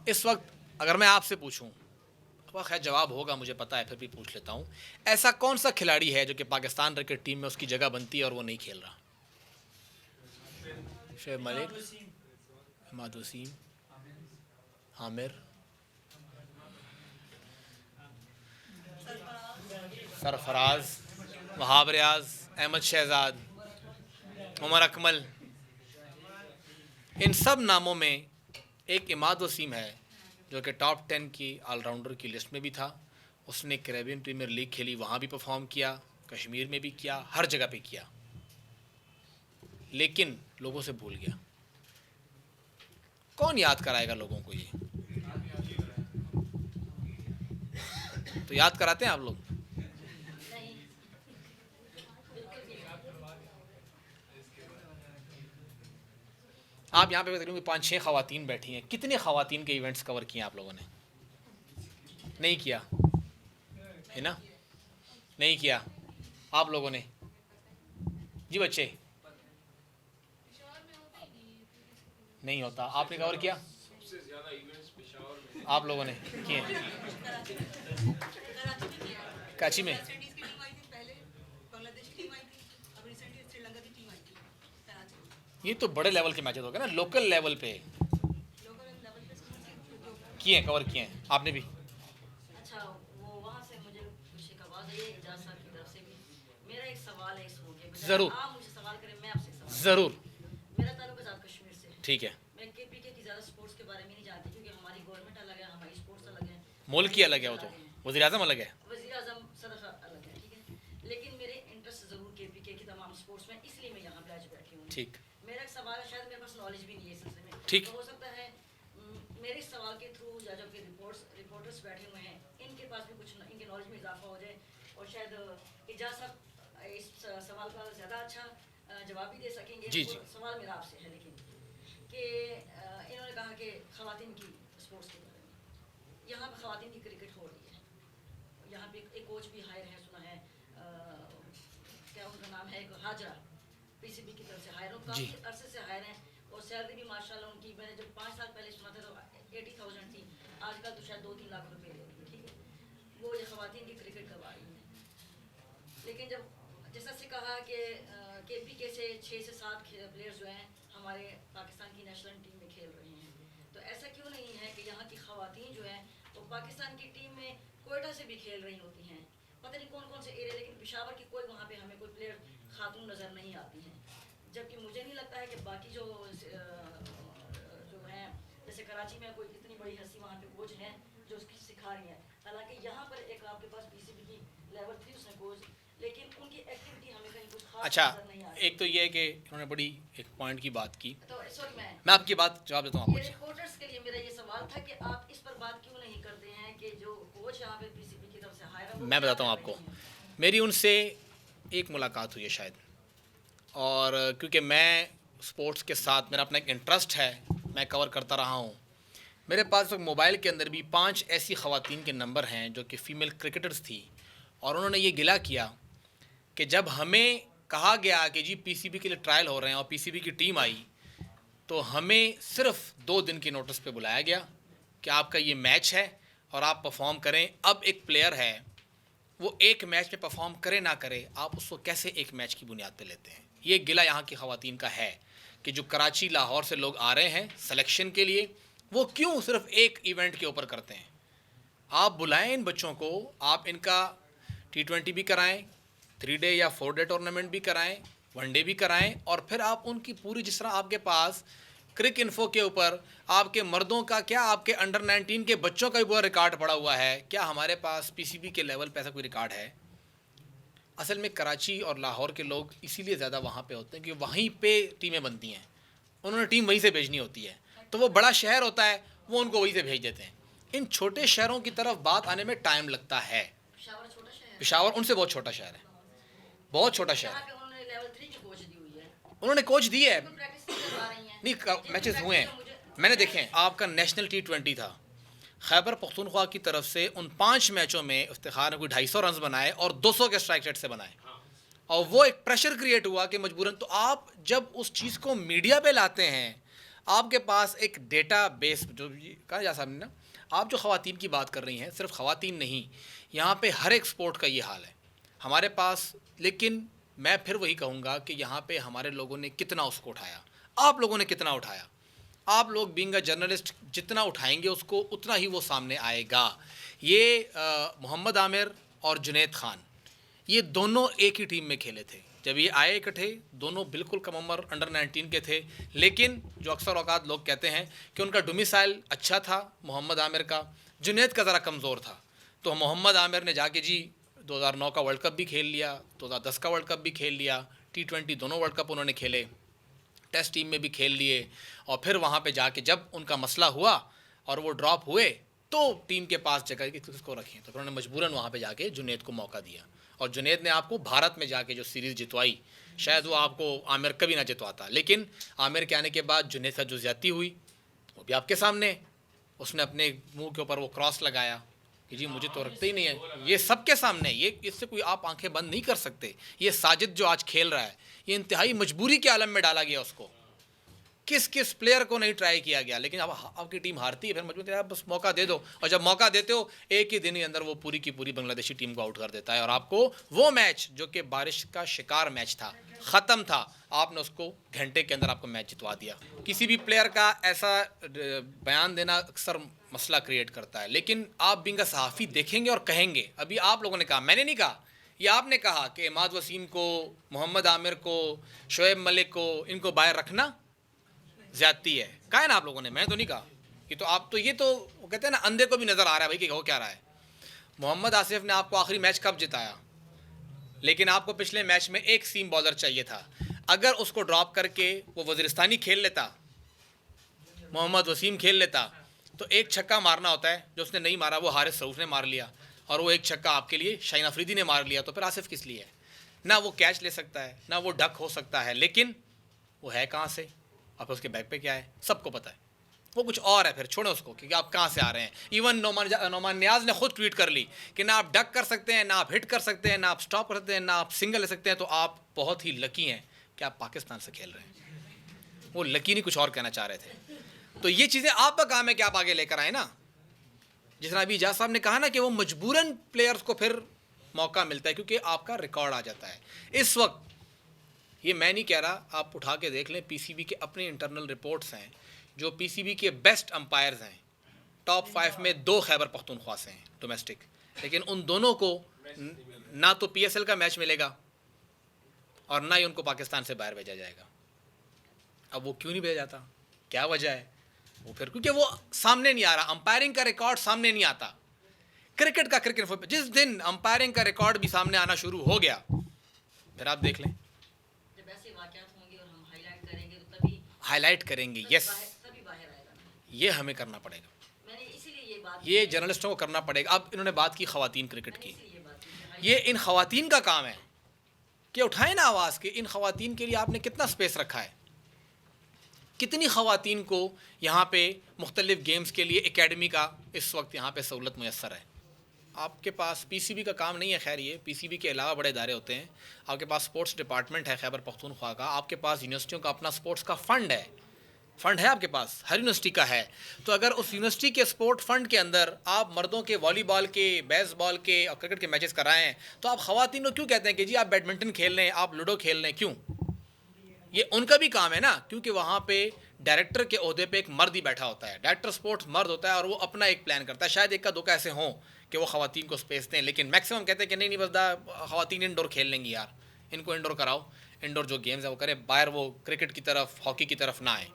इस वक्त अगर मैं आपसे पूछूं, तो खैर जवाब होगा मुझे पता है, फिर भी पूछ लेता हूं, ऐसा कौन सा खिलाड़ी है जो कि पाकिस्तान क्रिकेट टीम में उसकी जगह बनती है और वो नहीं खेल रहा? शेब मलिक, इमाद वसीम, आमिर, सरफराज, वहाब रियाज, अहमद शहजाद, उमर अकमल, इन सब नामों में एक इमाद वसीम है जो कि टॉप 10 की ऑलराउंडर की लिस्ट में भी था। उसने कैरेबियन प्रीमियर लीग खेली, वहाँ भी परफॉर्म किया, कश्मीर में भी किया, हर जगह पे किया, लेकिन लोगों से भूल गया। कौन याद कराएगा लोगों को? ये तो याद कराते हैं आप लोग। आप यहाँ पे तकरीबन 5-6 ख़वातीन बैठी हैं, कितने ख़वातीन के इवेंट्स कवर किए आप लोगों ने? नहीं किया है ना? नहीं किया आप लोगों ने? जी बच्चे, नहीं होता। आपने कवर किया? आप लोगों ने किए? कराची में वेस्ट इंडीज की टीम आई थी पहले, बांग्लादेश की टीम आई थी, अब रिसेंटली श्रीलंका की टीम आई थी कराची। ये तो बड़े लेवल के मैचेस हो गए ना, लोकल लेवल पे लोकल लेवल पे जो किए, कवर किए हैं आपने भी? अच्छा, वो वहाँ से मुझे खुशी का बात है एजाज साहब की तरफ से भी मेरा एक सवाल है इस मौके पर। ज़रूर। आप मुझे सवाल करें, मैं आपसे सवाल ज़रूर। मेरा ताल्लुक आज़ाद कश्मीर से। ठीक है। मैं केपीके की ज़्यादा स्पोर्ट्स के बारे में नहीं जानती, क्योंकि हमारी गवर्नमेंट अलग है, हमारी स्पोर्ट्स अलग है, मुल्क ही अलग है, वो तो वज़ीर आज़म अलग है। वज़ीर आज़म सदर अलग है, ठीक है। लेकिन मेरे इंटरेस्ट ज़रूर केपीके की तमाम स्पोर्ट्स में, इसलिए मैं यहाँ पे आज बैठी हूँ। ठीक। मेरा एक सवाल है, शायद मेरे पास नॉलेज भी नहीं है इस सिलसिले में, ठीक। तो हो सकता है मेरे इस सवाल के थ्रू जो कि रिपोर्टर्स बैठे हुए हैं, इनके पास भी कुछ इनके नॉलेज में इजाफा हो जाए, और शायद एजाज साहब इस सवाल का ज़्यादा अच्छा जवाब भी दे सकेंगे। जी, जी। सवाल मेरा आपसे है, लेकिन कि इन्होंने कहा कि ख़वातीन की स्पोर्ट्स के बारे में, यहाँ पर ख़वातीन की क्रिकेट हो रही है, यहाँ पे एक कोच भी हायर है, सुना है, क्या उनका नाम है, हाजरा, पीसीबी की तरफ से हायर हो, काफ़ी अरसे से हायर हैं, और सैलरी भी माशाल्लाह उनकी, मैंने जब 5 साल पहले सुना था तो 80,000 थी, आजकल तो शायद 2-3 लाख रुपए ले रही है, ठीक है। वो ये ख़वातीन की क्रिकेट करवा रही हैं, लेकिन जब जैसा से कहा कि केपीके से 6 से 7 प्लेयर्स जो हैं हमारे पाकिस्तान की नेशनल टीम में खेल रहे हैं, तो ऐसा क्यों नहीं है कि यहाँ की ख़वातीन जो हैं वो पाकिस्तान की टीम में कोयटा से भी खेल रही होती हैं, पता नहीं कौन कौन से एरिया, लेकिन पेशावर की कोई वहाँ पे हमें कोई प्लेयर खातून नज़र नहीं आती हैं, जबकि मुझे नहीं लगता है कि बाकी जो हैं, जैसे कराची में कोई इतनी बड़ी हस्ती वहाँ पे कोच हैं जो उसकी सिखा रही हैं। हालांकि यहाँ पर एक आपके पास पीसीबी की लेवल 3 उसने कोच, लेकिन उनकी एक्टिविटी हमें कहीं कुछ खास अच्छा, नजर नहीं आती। एक तो ये है कि उन्होंने बड़ी एक पॉइंट की बात की, तो सॉरी, मैं आपकी बात जवाब देता हूँ ये आपको। रिपोर्टर्स के लिए मेरा ये सवाल था कि आप इस पर बात क्यों नहीं करते हैं कि जो कोच यहाँ पे पीसीबी की तरफ से हायर है, वो मैं क्या बताता हूँ कर आपको, रहे हैं? मेरी उनसे एक मुलाकात हुई है शायद, और क्योंकि मैं स्पोर्ट्स के साथ मेरा अपना एक इंटरेस्ट है, मैं कवर करता रहा हूँ। मेरे पास एक मोबाइल के अंदर भी 5 ऐसी ख़वातीन के नंबर हैं जो कि फ़ीमेल क्रिकेटर्स थी, और उन्होंने ये गिला किया कि जब हमें कहा गया कि जी पीसीबी के लिए ट्रायल हो रहे हैं और पीसीबी की टीम आई, तो हमें सिर्फ 2 दिन की नोटिस पे बुलाया गया कि आपका ये मैच है और आप परफॉर्म करें। अब एक प्लेयर है, वो एक मैच में परफॉर्म करे ना करे, आप उसको कैसे एक मैच की बुनियाद पे लेते हैं? ये गिला यहाँ की ख़वातीन का है कि जो कराची लाहौर से लोग आ रहे हैं सिलेक्शन के लिए, वो क्यों सिर्फ एक इवेंट के ऊपर करते हैं? आप बुलाएं इन बच्चों को, आप इनका T20 भी कराएं, 3 डे या 4 डे टूर्नामेंट भी कराएं, 1 डे भी कराएं, और फिर आप उनकी पूरी, जिस तरह आपके पास क्रिक इन्फो के ऊपर आपके मर्दों का क्या, आपके अंडर 19 के बच्चों का भी पूरा रिकॉर्ड पड़ा हुआ है, क्या हमारे पास पीसीबी के लेवल पे ऐसा कोई रिकॉर्ड है? असल में कराची और लाहौर के लोग इसीलिए ज़्यादा वहाँ पे होते हैं कि वहीं पे टीमें बनती हैं, उन्होंने टीम वहीं से भेजनी होती है, तो वो बड़ा शहर होता है, वो उनको वहीं से भेज देते हैं। इन छोटे शहरों की तरफ बात आने में टाइम लगता है। पेशावर छोटा शहर है, पेशावर उनसे बहुत छोटा शहर है, बहुत छोटा शहर यहाँ है। पे उन्होंने लेवल 3 की कोच दी हुई है, उन्होंने कोच दी है, कोई प्रैक्टिस नहीं करवा रही हैं। नहीं मैचेस हुए हैं, मैंने देखे हैं। आपका नेशनल T20 था, खैबर पख्तूनख्वा की तरफ से उन 5 मैचों में इफ्तिखार ने कोई 250 रन बनाए और 200 के स्ट्राइक रेट से बनाए, और वो एक प्रेशर क्रिएट हुआ कि मजबूरन, तो आप जब उस चीज़ को मीडिया पे लाते हैं, आपके पास एक डेटा बेस, जो कहा जा सामने ना, आप जो ख़वातीन की बात कर रही हैं, सिर्फ ख़वातीन नहीं, यहाँ पे हर एक स्पोर्ट का ये हाल है हमारे पास। लेकिन मैं फिर वही कहूँगा कि यहाँ पे हमारे लोगों ने कितना उसको उठाया, आप लोगों ने कितना उठाया। आप लोग बीइंग अ जर्नलिस्ट जितना उठाएंगे उसको, उतना ही वो सामने आएगा। ये मोहम्मद आमिर और जुनैद खान, ये दोनों एक ही टीम में खेले थे। जब ये आए इकट्ठे, दोनों बिल्कुल कम उम्र अंडर 19 के थे, लेकिन जो अक्सर औकात लोग कहते हैं कि उनका डोमिसाइल अच्छा था मोहम्मद आमिर का, जुनैद का ज़रा कमज़ोर था। तो मोहम्मद आमिर ने जाके जी 2009 का वर्ल्ड कप भी खेल लिया, 2010 का वर्ल्ड कप भी खेल लिया, T20 दोनों वर्ल्ड कप उन्होंने खेले, टेस्ट टीम में भी खेल लिए, और फिर वहाँ पे जाके जब उनका मसला हुआ और वो ड्रॉप हुए, तो टीम के पास जगह कि किसको रखें, तो उन्होंने मजबूरन वहाँ पे जाके जुनैद को मौका दिया, और जुनैद ने आपको भारत में जाके जो सीरीज़ जितवाई, शायद वो आपको आमिर कभी ना जितवाता, लेकिन आमिर के आने के बाद जुनैद से जो ज़्यादती हुई वो भी आपके सामने, उसने अपने मुंह के ऊपर वो क्रॉस लगाया कि जी मुझे तो रखते ही नहीं है, ये सबके सामने, ये इससे कोई आप आंखें बंद नहीं कर सकते। ये साजिद जो आज खेल रहा है, ये इंतहाई मजबूरी के आलम में डाला गया उसको, किस किस प्लेयर को नहीं ट्राई किया गया, लेकिन अब आपकी टीम हारती है, फिर मजबूर है बस मौका दे दो, और जब मौका देते हो एक ही दिन के अंदर वो पूरी की पूरी बांग्लादेशी टीम को आउट कर देता है, और आपको वो मैच जो कि बारिश का शिकार मैच था, ख़त्म था, आपने उसको घंटे के अंदर आपको मैच जितवा दिया। किसी भी प्लेयर का ऐसा बयान देना अक्सर मसला क्रिएट करता है, लेकिन आप बीइंग अ सहाफ़ी देखेंगे और कहेंगे, अभी आप लोगों ने कहा, मैंने नहीं कहा, ये आपने कहा कि इमाद वसीम को, मोहम्मद आमिर को, शोएब मलिक को, इनको बाहर रखना ज़्यादती है, कहा है ना आप लोगों ने, मैं तो नहीं कहा। कि तो आप तो ये तो वो कहते हैं ना, अंधे को भी नज़र आ रहा है भाई कि हो क्या रहा है। मोहम्मद आसिफ ने आपको आखिरी मैच कब जिताया, लेकिन आपको पिछले मैच में एक सीम बॉलर चाहिए था, अगर उसको ड्रॉप करके वो वज़ीरिस्तानी खेल लेता, मोहम्मद वसीम खेल लेता, तो एक छक्का मारना होता है, जो उसने नहीं मारा वो हारिस रऊफ ने मार लिया, और वो एक छक्का आपके लिए शाहीन अफरीदी ने मार लिया, तो फिर आसिफ किस लिए है? ना वो कैच ले सकता है, ना वो डक हो सकता है, लेकिन वो है कहाँ से, आप उसके बैक पे क्या है सबको पता है, वो कुछ और है। फिर छोड़ो उसको कि आप कहाँ से आ रहे हैं। इवन नोमान नियाज़ ने खुद ट्वीट कर ली कि ना आप डक कर सकते हैं, ना आप हिट कर सकते हैं, ना आप स्टॉप कर सकते हैं, ना आप सिंगल ले सकते हैं, तो आप बहुत ही लकी हैं कि आप पाकिस्तान से खेल रहे हैं। वो लकी नहीं, कुछ और कहना चाह रहे थे। तो ये चीज़ें आपका काम है कि आप आगे लेकर आए ना, जिस तरह अभी इजाज़ साहब ने कहा ना कि वो मजबूरन प्लेयर्स को फिर मौका मिलता है क्योंकि आपका रिकॉर्ड आ जाता है। इस वक्त ये मैं नहीं कह रहा, आप उठा के देख लें, पीसीबी के अपने इंटरनल रिपोर्ट्स हैं, जो पीसीबी के बेस्ट अंपायर्स हैं, टॉप 5 में 2 खैबर पख्तूनख्वा से हैं डोमेस्टिक, लेकिन उन दोनों को ना तो पीएसएल का मैच मिलेगा और ना ही उनको पाकिस्तान से बाहर भेजा जाएगा। अब वो क्यों नहीं भेजा जाता, क्या वजह है? वो फिर क्योंकि वो सामने नहीं आ रहा, अंपायरिंग का रिकॉर्ड सामने नहीं आता। क्रिकेट का क्रिकेट जिस दिन अंपायरिंग का रिकॉर्ड भी सामने आना शुरू हो गया, फिर आप देख लें, जब ऐसे वाक़यात होंगे और हम हाईलाइट करेंगे तो तभी हाईलाइट करेंगे। यस, तभी बाहर आएगा। ये हमें करना पड़ेगा, मैंने इसीलिए ये बात ये जर्नलिस्टों को करना पड़ेगा। अब इन्होंने बात की ख़वातीन क्रिकेट की, इसीलिए ये बात की ये इन ख़वातीन का काम है कि उठाएं ना आवाज़ कि इन ख़वातीन के लिए आपने कितना स्पेस रखा है, कितनी ख़वातीन को यहाँ पे मुख्तलिफ़ गेम्स के लिए एकेडमी का इस वक्त यहाँ पे सहूलत मैसर है। आपके पास पीसीबी का काम नहीं है, खैर ये पीसीबी के अलावा बड़े इदारे होते हैं। आपके पास स्पोर्ट्स डिपार्टमेंट है खैबर पख्तूनख्वा का, आपके पास यूनिवर्सिटियों का अपना स्पोर्ट्स का फ़ंड है आपके पास, हर यूनिवर्सिटी का है। तो अगर उस यूनिवर्सिटी के स्पोर्ट फंड के अंदर आप मर्दों के वॉलीबॉल के, बेसबॉल के और क्रिकेट के मैचेस कराएं हैं, तो आप ख़वातीन को क्यों कहते हैं कि जी आप बैडमिंटन खेल रहे हैं, आप लूडो खेल रहे हैं? क्यों? ये उनका भी काम है ना, क्योंकि वहाँ पे डायरेक्टर के ओहदे पे एक मर्द ही बैठा होता है, डायरेक्टर स्पोर्ट्स मर्द होता है और वो अपना एक प्लान करता है। शायद एक का दो का ऐसे हों कि वो ख़वातीन को स्पेस दें, लेकिन मैक्सिमम कहते हैं कि नहीं बस ख़वातीन इंडोर खेल लेंगी यार, इनको इंडोर कराओ, इंडोर जो गेम्स है वो करें, बाहर वो क्रिकेट की तरफ, हॉकी की तरफ ना आए।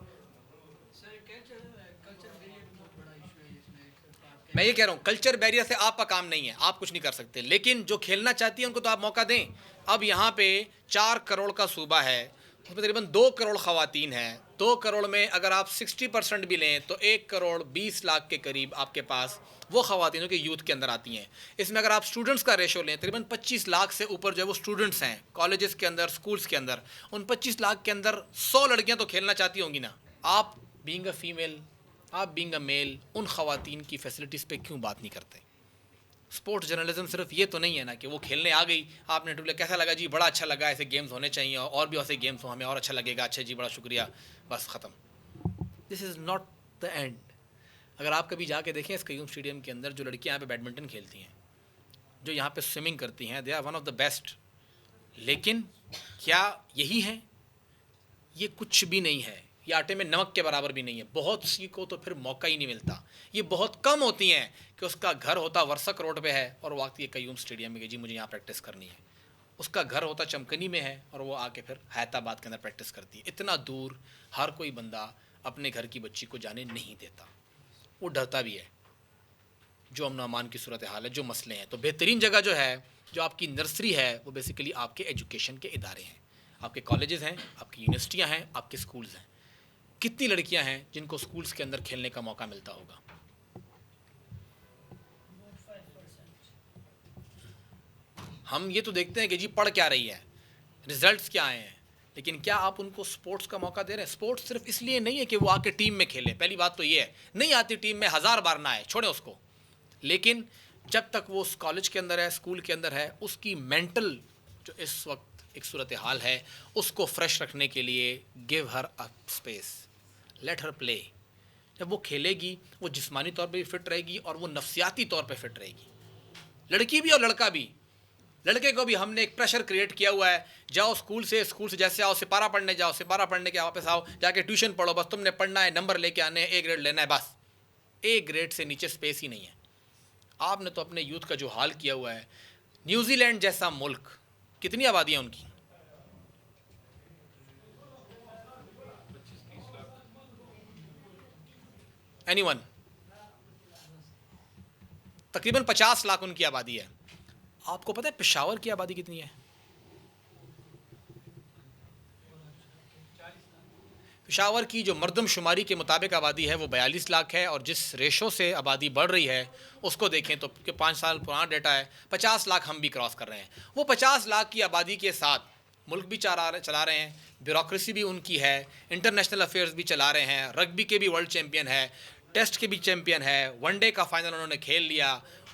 मैं ये कह रहा हूँ कल्चर बैरियर से आपका काम नहीं है, आप कुछ नहीं कर सकते, लेकिन जो खेलना चाहती है उनको तो आप मौका दें। अब यहाँ पे 4 करोड़ का सूबा है, उसमें तकरीबन 2 करोड़ ख़वातीन हैं। 2 करोड़ में अगर आप 60% भी लें तो 1 करोड़ 20 लाख के करीब आपके पास वो ख़वातीनों के यूथ के अंदर आती हैं। इसमें अगर आप स्टूडेंट्स का रेशो लें, तकरीबन 25 लाख से ऊपर जो है वो स्टूडेंट्स हैं कॉलेजेस के अंदर, स्कूल्स के अंदर। उन 25 लाख के अंदर 100 लड़कियाँ तो खेलना चाहती होंगी ना। आप बीइंग अ फीमेल, आप बीइंग अ मेल, उन ख़वातीन की फैसिलिटीज़ पे क्यों बात नहीं करते? स्पोर्ट्स जर्नलिज्म सिर्फ ये तो नहीं है ना कि वो खेलने आ गई, आपने बोला कैसा लगा जी, बड़ा अच्छा लगा, ऐसे गेम्स होने चाहिए और भी ऐसे गेम्स हो, हमें और अच्छा लगेगा, अच्छा जी बड़ा शुक्रिया, बस ख़त्म। This is not the end. अगर आप कभी जाके देखें इस कयूम स्टेडियम के अंदर, जो लड़कियाँ यहाँ पे बैडमिंटन खेलती हैं, जो यहाँ पे स्विमिंग करती हैं, they are one of the best. लेकिन क्या यही है? ये कुछ भी नहीं है, ये आटे में नमक के बराबर भी नहीं है। बहुत सी को तो फिर मौका ही नहीं मिलता। ये बहुत कम होती हैं कि उसका घर होता वर्सक रोड पे है और वो आती है कयूम स्टेडियम में कि जी मुझे यहाँ प्रैक्टिस करनी है। उसका घर होता चमकनी में है और वो आके फिर हैदराबाद के अंदर प्रैक्टिस करती है। इतना दूर हर कोई बंदा अपने घर की बच्ची को जाने नहीं देता, वो डरता भी है। जो अमन अमान की सूरत हाल है, जो मसले हैं, तो बेहतरीन जगह जो है, जो आपकी नर्सरी है, वो बेसिकली आपके एजुकेशन के इदारे हैं, आपके कॉलेजेस हैं, आपकी यूनिवर्सिटियाँ हैं, आपके स्कूल्स हैं। कितनी लड़कियां हैं जिनको स्कूल्स के अंदर खेलने का मौका मिलता होगा? हम ये तो देखते हैं कि जी पढ़ क्या रही है, रिजल्ट्स क्या आए हैं, लेकिन क्या आप उनको स्पोर्ट्स का मौका दे रहे हैं? स्पोर्ट्स सिर्फ इसलिए नहीं है कि वो आके टीम में खेले, पहली बात तो ये है, नहीं आती टीम में 1000 बार ना आए, छोड़े उसको, लेकिन जब तक वो उस कॉलेज के अंदर है, स्कूल के अंदर है, उसकी मेंटल जो इस वक्त एक सूरत हाल है, उसको फ्रेश रखने के लिए give her a space, let her play. जब वो खेलेगी, वो जिस्मानी तौर पे भी फिट रहेगी और वो नफ्सियाती तौर पे फिट रहेगी, लड़की भी और लड़का भी। लड़के को भी हमने एक प्रेशर क्रिएट किया हुआ है, जाओ स्कूल से जैसे आओ सिपारा पढ़ने जाओ, सिपारा पढ़ने के वापस आओ, जाके ट्यूशन पढ़ो, बस तुमने पढ़ना है, नंबर लेके आने हैं, ए ग्रेड लेना है, बस। ए ग्रेड से नीचे स्पेस ही नहीं है। आपने तो अपने यूथ का जो हाल किया हुआ है, न्यूजीलैंड जैसा मुल्क, कितनी आबादी है उनकी? एनीवन? तकरीबन 50 लाख उनकी आबादी है। आपको पता है पेशावर की आबादी कितनी है? पेशावर की जो मर्दमशुमारी के मुताबिक आबादी है वो 42 लाख है, और जिस रेशो से आबादी बढ़ रही है उसको देखें तो 5 साल पुराना डेटा है, 50 लाख हम भी क्रॉस कर रहे हैं। वो 50 लाख की आबादी के साथ मुल्क भी चला रहे हैं, ब्यूरोक्रेसी भी उनकी है, इंटरनेशनल अफेयर्स भी चला रहे हैं, रग्बी के भी वर्ल्ड चैम्पियन है, टेस्ट के भी चैम्पियन है, वनडे का फाइनल उन्होंने खेल लिया,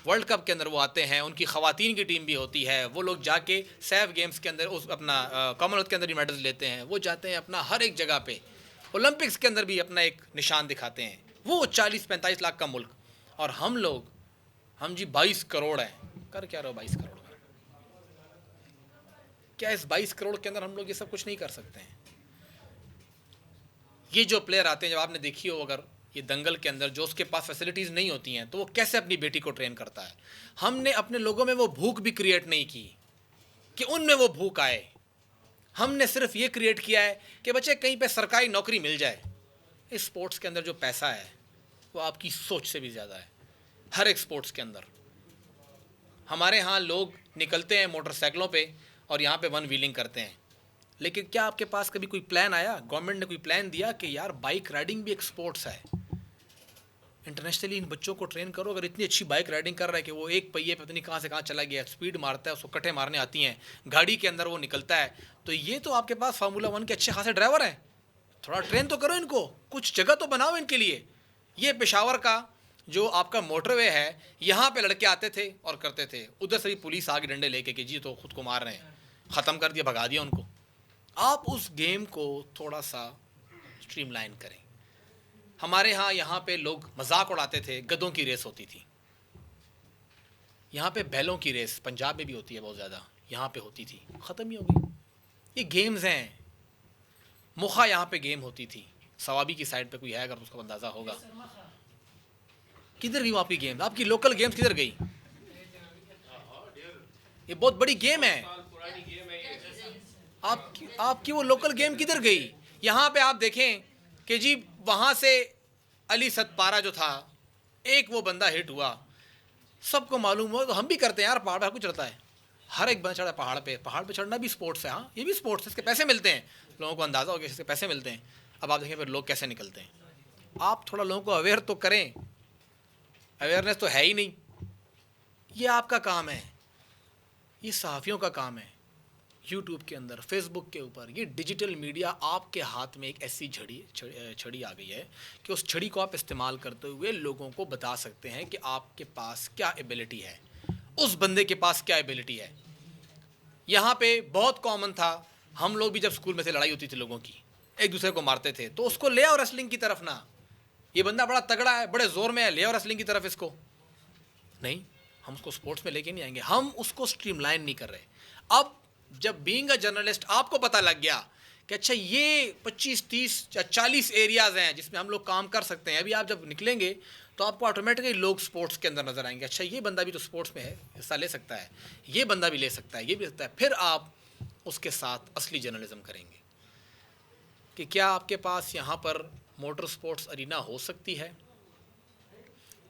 वर्ल्ड कप के अंदर वो आते हैं, उनकी ख़वातीन की टीम भी होती है, वो लोग जाके सैफ गेम्स के अंदर उस अपना कॉमनवेल्थ के अंदर भी मेडल्स लेते हैं, वो जाते हैं अपना हर एक जगह पे, ओलंपिक्स के अंदर भी अपना एक निशान दिखाते हैं। वो 40-45 लाख का मुल्क, और हम जी 22 करोड़ हैं। कर क्या रहे हो 22 करोड़ का? क्या इस 22 करोड़ के अंदर हम लोग ये सब कुछ नहीं कर सकते हैं? ये जो प्लेयर आते हैं, जब आपने देखी हो अगर ये दंगल के अंदर, जो उसके पास फैसिलिटीज़ नहीं होती हैं तो वो कैसे अपनी बेटी को ट्रेन करता है। हमने अपने लोगों में वो भूख भी क्रिएट नहीं की कि उनमें वो भूख आए। हमने सिर्फ ये क्रिएट किया है कि बच्चे कहीं पे सरकारी नौकरी मिल जाए। इस स्पोर्ट्स के अंदर जो पैसा है वो आपकी सोच से भी ज़्यादा है। हर एक स्पोर्ट्स के अंदर हमारे यहाँ लोग निकलते हैं मोटरसाइकिलों पे और यहाँ पे वन व्हीलिंग करते हैं, लेकिन क्या आपके पास कभी कोई प्लान आया, गवर्नमेंट ने कोई प्लान दिया कि यार बाइक राइडिंग भी एक स्पोर्ट्स है, इंटरनेशनली इन बच्चों को ट्रेन करो। अगर इतनी अच्छी बाइक राइडिंग कर रहा है कि वो एक पहिए पता नहीं कहाँ से कहाँ चला गया, स्पीड मारता है, उसको कटे मारने आती हैं, गाड़ी के अंदर वो निकलता है, तो ये तो आपके पास फार्मूला 1 के अच्छे खासे ड्राइवर हैं। थोड़ा ट्रेन तो करो इनको, कुछ जगह तो बनाओ इनके लिए। ये पेशावर का जो आपका मोटरवे है, यहाँ पे लड़के आते थे और करते थे, उधर से ही पुलिस आगे डंडे लेके कि जी तो खुद को मार रहे हैं, ख़त्म कर दिया, भगा दिया उनको। आप उस गेम को थोड़ा सा स्ट्रीमलाइन करें। हमारे यहाँ पे लोग मजाक उड़ाते थे, गधों की रेस होती थी। यहाँ पे बैलों की रेस पंजाब में भी होती है बहुत ज़्यादा, यहाँ पे होती थी, ख़त्म ही हो गई। ये गेम्स हैं। मुखा यहाँ पे गेम होती थी, सवाबी की साइड पे कोई है अगर उसको अंदाज़ा होगा। किधर गई वो आपकी गेम? आपकी लोकल गेम्स किधर गई? ये बहुत बड़ी गेम है। आपकी वो लोकल गेम किधर गई? यहाँ पे आप देखें कि जी वहाँ से अली सतपारा जो था, एक वो बंदा हिट हुआ, सबको मालूम हुआ, तो हम भी करते हैं यार, पहाड़ पर कुछ चढ़ता है, हर एक बंदा चढ़ा पहाड़ पे चढ़ना भी स्पोर्ट्स है। हाँ, ये भी स्पोर्ट्स है, इसके पैसे मिलते हैं, लोगों को अंदाज़ा हो गया इसके पैसे मिलते हैं। अब आप देखें फिर लोग कैसे निकलते हैं। आप थोड़ा लोगों को अवेयर तो करें, अवेयरनेस तो है ही नहीं। ये आपका काम है, ये सहाफ़ियों का काम है। यूट्यूब के अंदर, फेसबुक के ऊपर, ये डिजिटल मीडिया आपके हाथ में एक ऐसी छड़ी आ गई है कि उस छड़ी को आप इस्तेमाल करते हुए लोगों को बता सकते हैं कि आपके पास क्या एबिलिटी है, उस बंदे के पास क्या एबिलिटी है। यहाँ पे बहुत कॉमन था, हम लोग भी जब स्कूल में से लड़ाई होती थी लोगों की, एक दूसरे को मारते थे, तो उसको ले आओ रेसलिंग की तरफ ना, ये बंदा बड़ा तगड़ा है, बड़े ज़ोर में है, ले आओ रेसलिंग की तरफ इसको। नहीं, हम उसको स्पोर्ट्स में लेके नहीं आएंगे, हम उसको स्ट्रीमलाइन नहीं कर रहे। अब जब बीइंग अ जर्नलिस्ट आपको पता लग गया कि अच्छा ये 25, 30 या 40 एरियाज़ हैं जिसमें हम लोग काम कर सकते हैं, अभी आप जब निकलेंगे तो आपको ऑटोमेटिकली लोग स्पोर्ट्स के अंदर नज़र आएंगे। अच्छा ये बंदा भी तो स्पोर्ट्स में है, हिस्सा ले सकता है, ये बंदा भी ले सकता है, ये भी सकता है। फिर आप उसके साथ असली जर्नलिज्म करेंगे कि क्या आपके पास यहाँ पर मोटर स्पोर्ट्स अरीना हो सकती है,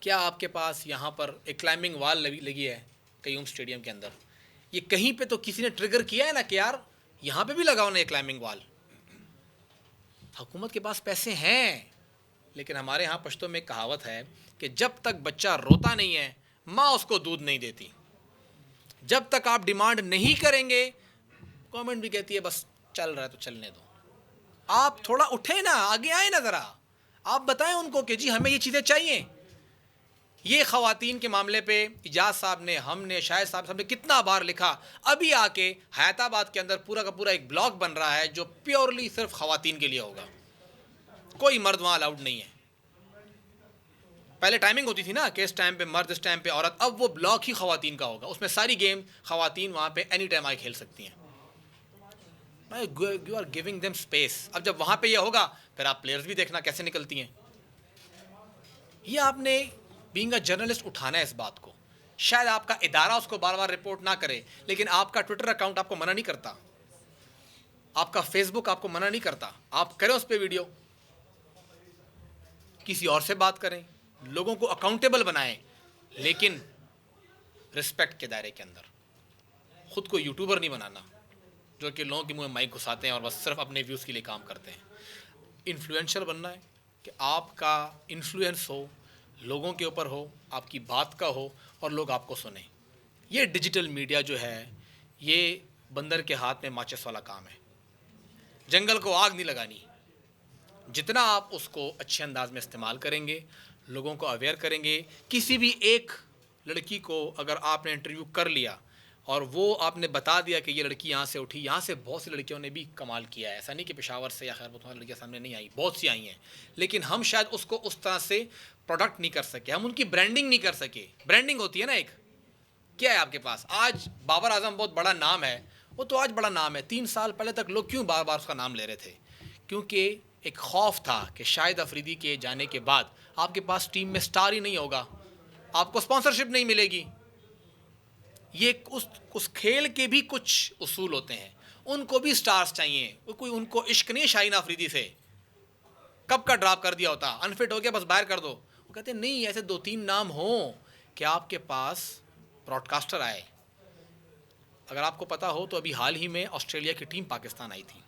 क्या आपके पास यहाँ पर एक क्लाइंबिंग वॉल लगी है कयूम स्टेडियम के अंदर। ये कहीं पे तो किसी ने ट्रिगर किया है ना कि यार यहाँ पे भी लगाओ ना ये क्लाइंबिंग वॉल। हुकूमत के पास पैसे हैं, लेकिन हमारे यहाँ पश्तो में कहावत है कि जब तक बच्चा रोता नहीं है माँ उसको दूध नहीं देती। जब तक आप डिमांड नहीं करेंगे, गवर्नमेंट भी कहती है बस चल रहा है तो चलने दो। आप थोड़ा उठे ना, आगे आए ना, ज़रा आप बताएं उनको कि जी हमें ये चीज़ें चाहिए। ये ख़वातीन के मामले पे इजाज़ साहब ने, हमने, शाहिद साहब ने कितना बार लिखा। अभी आके हैदराबाद के अंदर पूरा का पूरा एक ब्लॉक बन रहा है जो प्योरली सिर्फ ख़वातीन के लिए होगा, कोई मर्द वहाँ अलाउड नहीं है। पहले टाइमिंग होती थी ना कि इस टाइम पे मर्द, इस टाइम पे औरत, अब वो ब्लॉक ही ख़वातीन का होगा, उसमें सारी गेम ख़वातीन वहाँ पे एनी टाइम आके खेल सकती हैं। You are giving them space. अब जब वहाँ पे ये होगा फिर आप प्लेयर्स भी देखना कैसे निकलती हैं। ये आपने बीइंग अ जर्नलिस्ट उठाना है इस बात को। शायद आपका इदारा उसको बार बार रिपोर्ट ना करे, लेकिन आपका ट्विटर अकाउंट आपको मना नहीं करता, आपका फेसबुक आपको मना नहीं करता। आप करें उस पर वीडियो, किसी और से बात करें, लोगों को अकाउंटेबल बनाएं, लेकिन रिस्पेक्ट के दायरे के अंदर। खुद को यूट्यूबर नहीं बनाना जो कि लोगों के मुंह में माइक घुसाते हैं और बस सिर्फ अपने व्यूज़ के लिए काम करते हैं। इन्फ्लुएंसर बनना है कि आपका इन्फ्लुएंस हो, लोगों के ऊपर हो, आपकी बात का हो और लोग आपको सुने। ये डिजिटल मीडिया जो है ये बंदर के हाथ में माचिस वाला काम है। जंगल को आग नहीं लगानी। जितना आप उसको अच्छे अंदाज में इस्तेमाल करेंगे, लोगों को अवेयर करेंगे। किसी भी एक लड़की को अगर आपने इंटरव्यू कर लिया और वो आपने बता दिया कि ये लड़की यहाँ से उठी, यहाँ से बहुत सी लड़कियों ने भी कमाल किया है। ऐसा नहीं कि पेशावर से या खैर बहुत लड़कियाँ सामने नहीं आई, बहुत सी आई हैं, लेकिन हम शायद उसको उस तरह से प्रोडक्ट नहीं कर सके, हम उनकी ब्रांडिंग नहीं कर सके। ब्रांडिंग होती है ना एक, क्या है आपके पास? आज बाबर आजम बहुत बड़ा नाम है, वो तो आज बड़ा नाम है। 3 साल पहले तक लोग क्यों बार बार उसका नाम ले रहे थे? क्योंकि एक खौफ था कि शाहिद अफरीदी के जाने के बाद आपके पास टीम में स्टार ही नहीं होगा, आपको स्पॉन्सरशिप नहीं मिलेगी। ये उस खेल के भी कुछ उसूल होते हैं, उनको भी स्टार्स चाहिए। वो कोई उनको इश्क नहीं शाहीन अफरीदी से, कब का ड्रॉप कर दिया होता, अनफिट हो गया बस बाहर कर दो। वो कहते नहीं, ऐसे 2-3 नाम हो कि आपके पास ब्रॉडकास्टर आए। अगर आपको पता हो तो अभी हाल ही में ऑस्ट्रेलिया की टीम पाकिस्तान आई थी,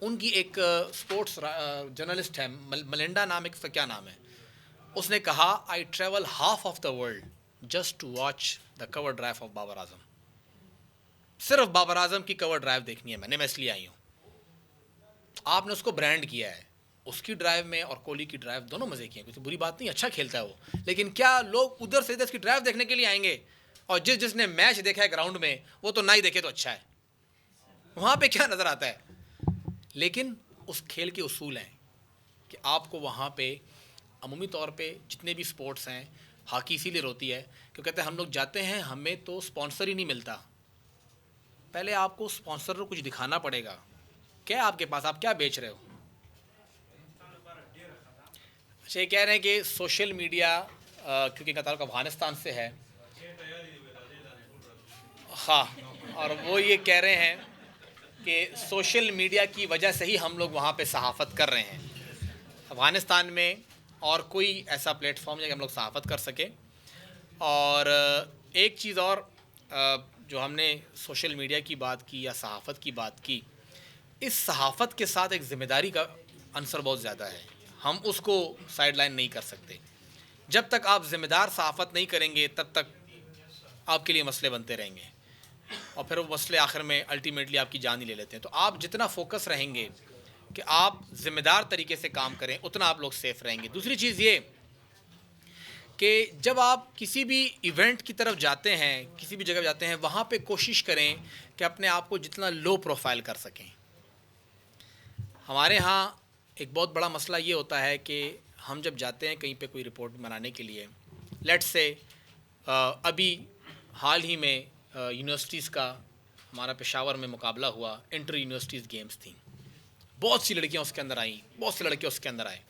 उनकी एक स्पोर्ट्स जर्नलिस्ट है, मलिंडा नाम, एक क्या नाम है, उसने कहा I travel half of the world just to watch the cover drive of Babar Azam. सिर्फ बाबर आजम की कवर ड्राइव देखनी है मैंने, मैं इसलिए आई हूँ। आपने उसको ब्रांड किया है, उसकी ड्राइव में और कोहली की ड्राइव दोनों मज़े की हैं, कुछ बुरी बात नहीं, अच्छा खेलता है वो, लेकिन क्या लोग उधर से इधर इसकी ड्राइव देखने के लिए आएंगे? और जिसने मैच देखा है ग्राउंड में वो तो ना ही देखे तो अच्छा है, वहाँ पे क्या नज़र आता है? लेकिन उस खेल के उसूल हैं कि आपको वहाँ पे अमूमी तौर पे जितने भी स्पोर्ट्स हैं, हॉकी इसीलिए रोती है क्योंकि कहते हैं हम लोग जाते हैं, हमें तो स्पॉन्सर ही नहीं मिलता, पहले आपको स्पॉन्सर को कुछ दिखाना पड़ेगा, क्या है आपके पास, आप क्या बेच रहे हो? अच्छा, ये कह रहे हैं कि सोशल मीडिया क्योंकि इनका ताल्लुक अफगानिस्तान से है, हाँ, और वो ये कह रहे हैं कि सोशल मीडिया की वजह से ही हम लोग वहाँ पे सहाफ़त कर रहे हैं। अफ़गानिस्तान में और कोई ऐसा प्लेटफॉर्म है कि हम लोग सहाफ़त कर सकें। और एक चीज़ और, जो हमने सोशल मीडिया की बात की या सहाफ़त की बात की, इस सहाफ़त के साथ एक ज़िम्मेदारी का अंसर बहुत ज़्यादा है, हम उसको साइड लाइन नहीं कर सकते। जब तक आप ज़िम्मेदार सहाफ़त नहीं करेंगे तब तक आपके लिए मसले बनते रहेंगे और फिर वो मसले आखिर में अल्टीमेटली आपकी जान ही ले लेते हैं। तो आप जितना फोकस रहेंगे कि आप ज़िम्मेदार तरीके से काम करें, उतना आप लोग सेफ़ रहेंगे। दूसरी चीज़ ये कि जब आप किसी भी इवेंट की तरफ जाते हैं, किसी भी जगह जाते हैं, वहाँ पे कोशिश करें कि अपने आप को जितना लो प्रोफाइल कर सकें। हमारे यहाँ एक बहुत बड़ा मसला ये होता है कि हम जब जाते हैं कहीं पे कोई रिपोर्ट बनाने के लिए, लेट्स से अभी हाल ही में यूनिवर्सिटीज़ का हमारा पेशावर में मुकाबला हुआ, इंटर यूनिवर्सिटीज़ गेम्स थी, बहुत सी लड़कियां उसके अंदर आईं, बहुत से लड़के उसके अंदर आए।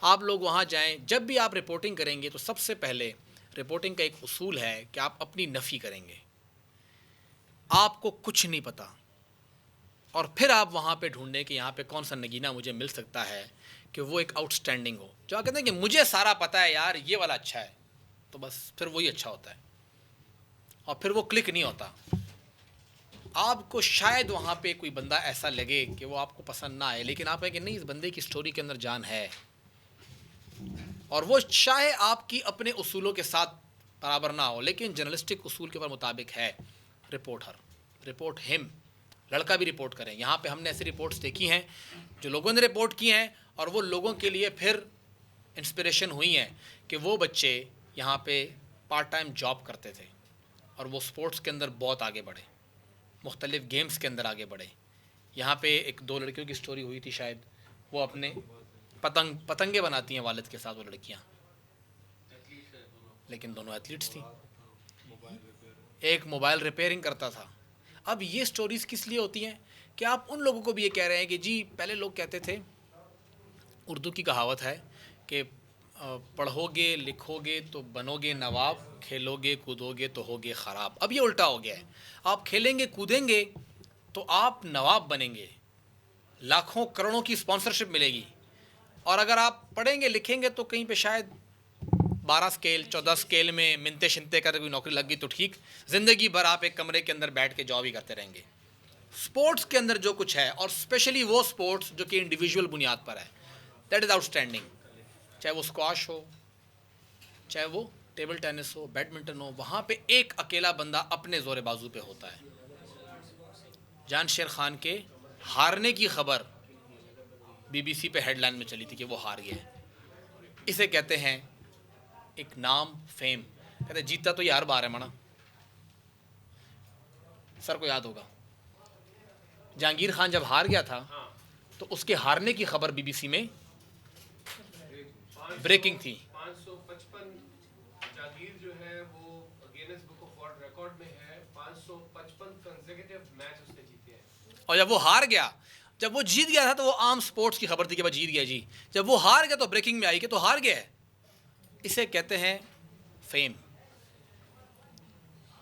आप लोग वहाँ जाएं, जब भी आप रिपोर्टिंग करेंगे तो सबसे पहले रिपोर्टिंग का एक उसूल है कि आप अपनी नफ़ी करेंगे, आपको कुछ नहीं पता, और फिर आप वहाँ पे ढूंढें कि यहाँ पे कौन सा नगीना मुझे मिल सकता है कि वो एक आउटस्टैंडिंग हो। जो आप कहते हैं कि मुझे सारा पता है यार, ये वाला अच्छा है, तो बस फिर वही अच्छा होता है और फिर वो क्लिक नहीं होता। आपको शायद वहाँ पे कोई बंदा ऐसा लगे कि वो आपको पसंद ना आए, लेकिन आप कहें कि नहीं, इस बंदे की स्टोरी के अंदर जान है, और वो चाहे आपकी अपने उसूलों के साथ बराबर ना हो, लेकिन जर्नलिस्टिक उसूल के मुताबिक है। रिपोर्ट हिम, लड़का भी रिपोर्ट करें। यहाँ पे हमने ऐसी रिपोर्ट्स देखी हैं जो लोगों ने रिपोर्ट की हैं और वो लोगों के लिए फिर इंस्पिरेशन हुई हैं कि वो बच्चे यहाँ पे पार्ट टाइम जॉब करते थे और वो स्पोर्ट्स के अंदर बहुत आगे बढ़े, मुख्तलिफ़ गेम्स के अंदर आगे बढ़े। यहाँ पे 1-2 लड़कियों की स्टोरी हुई थी शायद, वो अपने पतंगे बनाती हैं वालिद के साथ वो लड़कियाँ, लेकिन दोनों एथलीट्स थी। एक मोबाइल रिपेयरिंग करता था। अब ये स्टोरीज़ किस लिए होती हैं कि आप उन लोगों को भी ये कह रहे हैं कि जी पहले लोग कहते थे, उर्दू की कहावत है कि पढ़ोगे लिखोगे तो बनोगे नवाब, खेलोगे कूदोगे तो होगे ख़राब। अब ये उल्टा हो गया है, आप खेलेंगे कूदेंगे तो आप नवाब बनेंगे, लाखों करोड़ों की स्पॉन्सरशिप मिलेगी, और अगर आप पढ़ेंगे लिखेंगे तो कहीं पे शायद 12 स्केल 14 स्केल में मिनते शिनते कर कोई नौकरी लग गई तो ठीक, ज़िंदगी भर आप एक कमरे के अंदर बैठ के जॉब ही करते रहेंगे। स्पोर्ट्स के अंदर जो कुछ है, और स्पेशली वो स्पोर्ट्स जो कि इंडिविजुअल बुनियाद पर है, दैट इज़ आउटस्टैंडिंग। चाहे वो स्क्वाश हो, चाहे वो टेबल टेनिस हो, बैडमिंटन हो, वहाँ पे एक अकेला बंदा अपने ज़ोर बाजू पे होता है। जानशेर खान के हारने की खबर BBC पे हेडलाइन में चली थी कि वो हार गया है। इसे कहते हैं एक नाम, फेम। कहते हैं जीता तो ये हर बार है मना, सर को याद होगा जहांगीर खान जब हार गया था तो उसके हारने की खबर BBC में ब्रेकिंग थी। 555 जहांगीर जो है वो Guinness book of world record में है, 555 कंसेक्यूटिव मैच उसने जीते हैं। और जब वो हार गया, जब वो जीत गया था तो वो आम स्पोर्ट्स की खबर थी कि वह जीत गया जी, जब वो हार गया तो ब्रेकिंग में आई कि तो हार गया है। इसे कहते हैं फेम।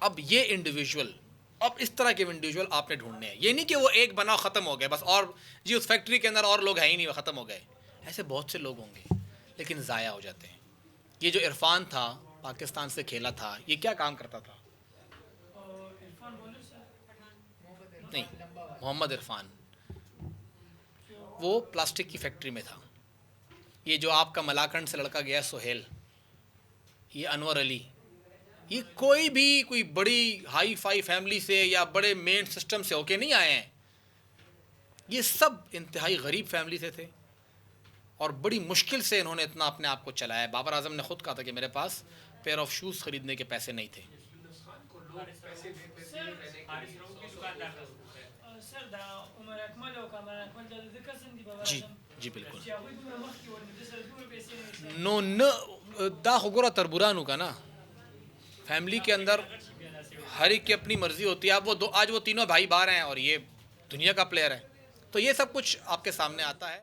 अब ये इंडिविजुअल अब इस तरह के इंडिविजुअल आपने ढूंढने हैं। ये नहीं कि वो एक बना ख़त्म हो गए बस, और जी उस फैक्ट्री के अंदर और लोग हैं ही नहीं, वो ख़त्म हो गए। ऐसे बहुत से लोग होंगे लेकिन ज़ाया हो जाते हैं। ये जो इरफान था, पाकिस्तान से खेला था, ये क्या काम करता था? नहीं, मोहम्मद इरफान, वो प्लास्टिक की फैक्ट्री में था। ये जो आपका मलाकंड से लड़का गया सोहेल, ये अनवर अली, ये कोई बड़ी हाई फाई फैमिली से या बड़े मेन सिस्टम से होके नहीं आए हैं। ये सब इंतहाई गरीब फैमिली से थे और बड़ी मुश्किल से इन्होंने इतना अपने आप को चलाया। बाबर आजम ने खुद कहा था कि मेरे पास पेयर ऑफ शूज़ ख़रीदने के पैसे नहीं थे। यूनुस खान को लोग पैसे देते थे रहने के लिए, जी जी बिल्कुल। नो न दा खुगुरा तरबुरानू का ना, फैमिली के अंदर हर एक की अपनी मर्जी होती है। अब वो आज वो तीनों भाई बाहर हैं और ये दुनिया का प्लेयर है, तो ये सब कुछ आपके सामने आता है।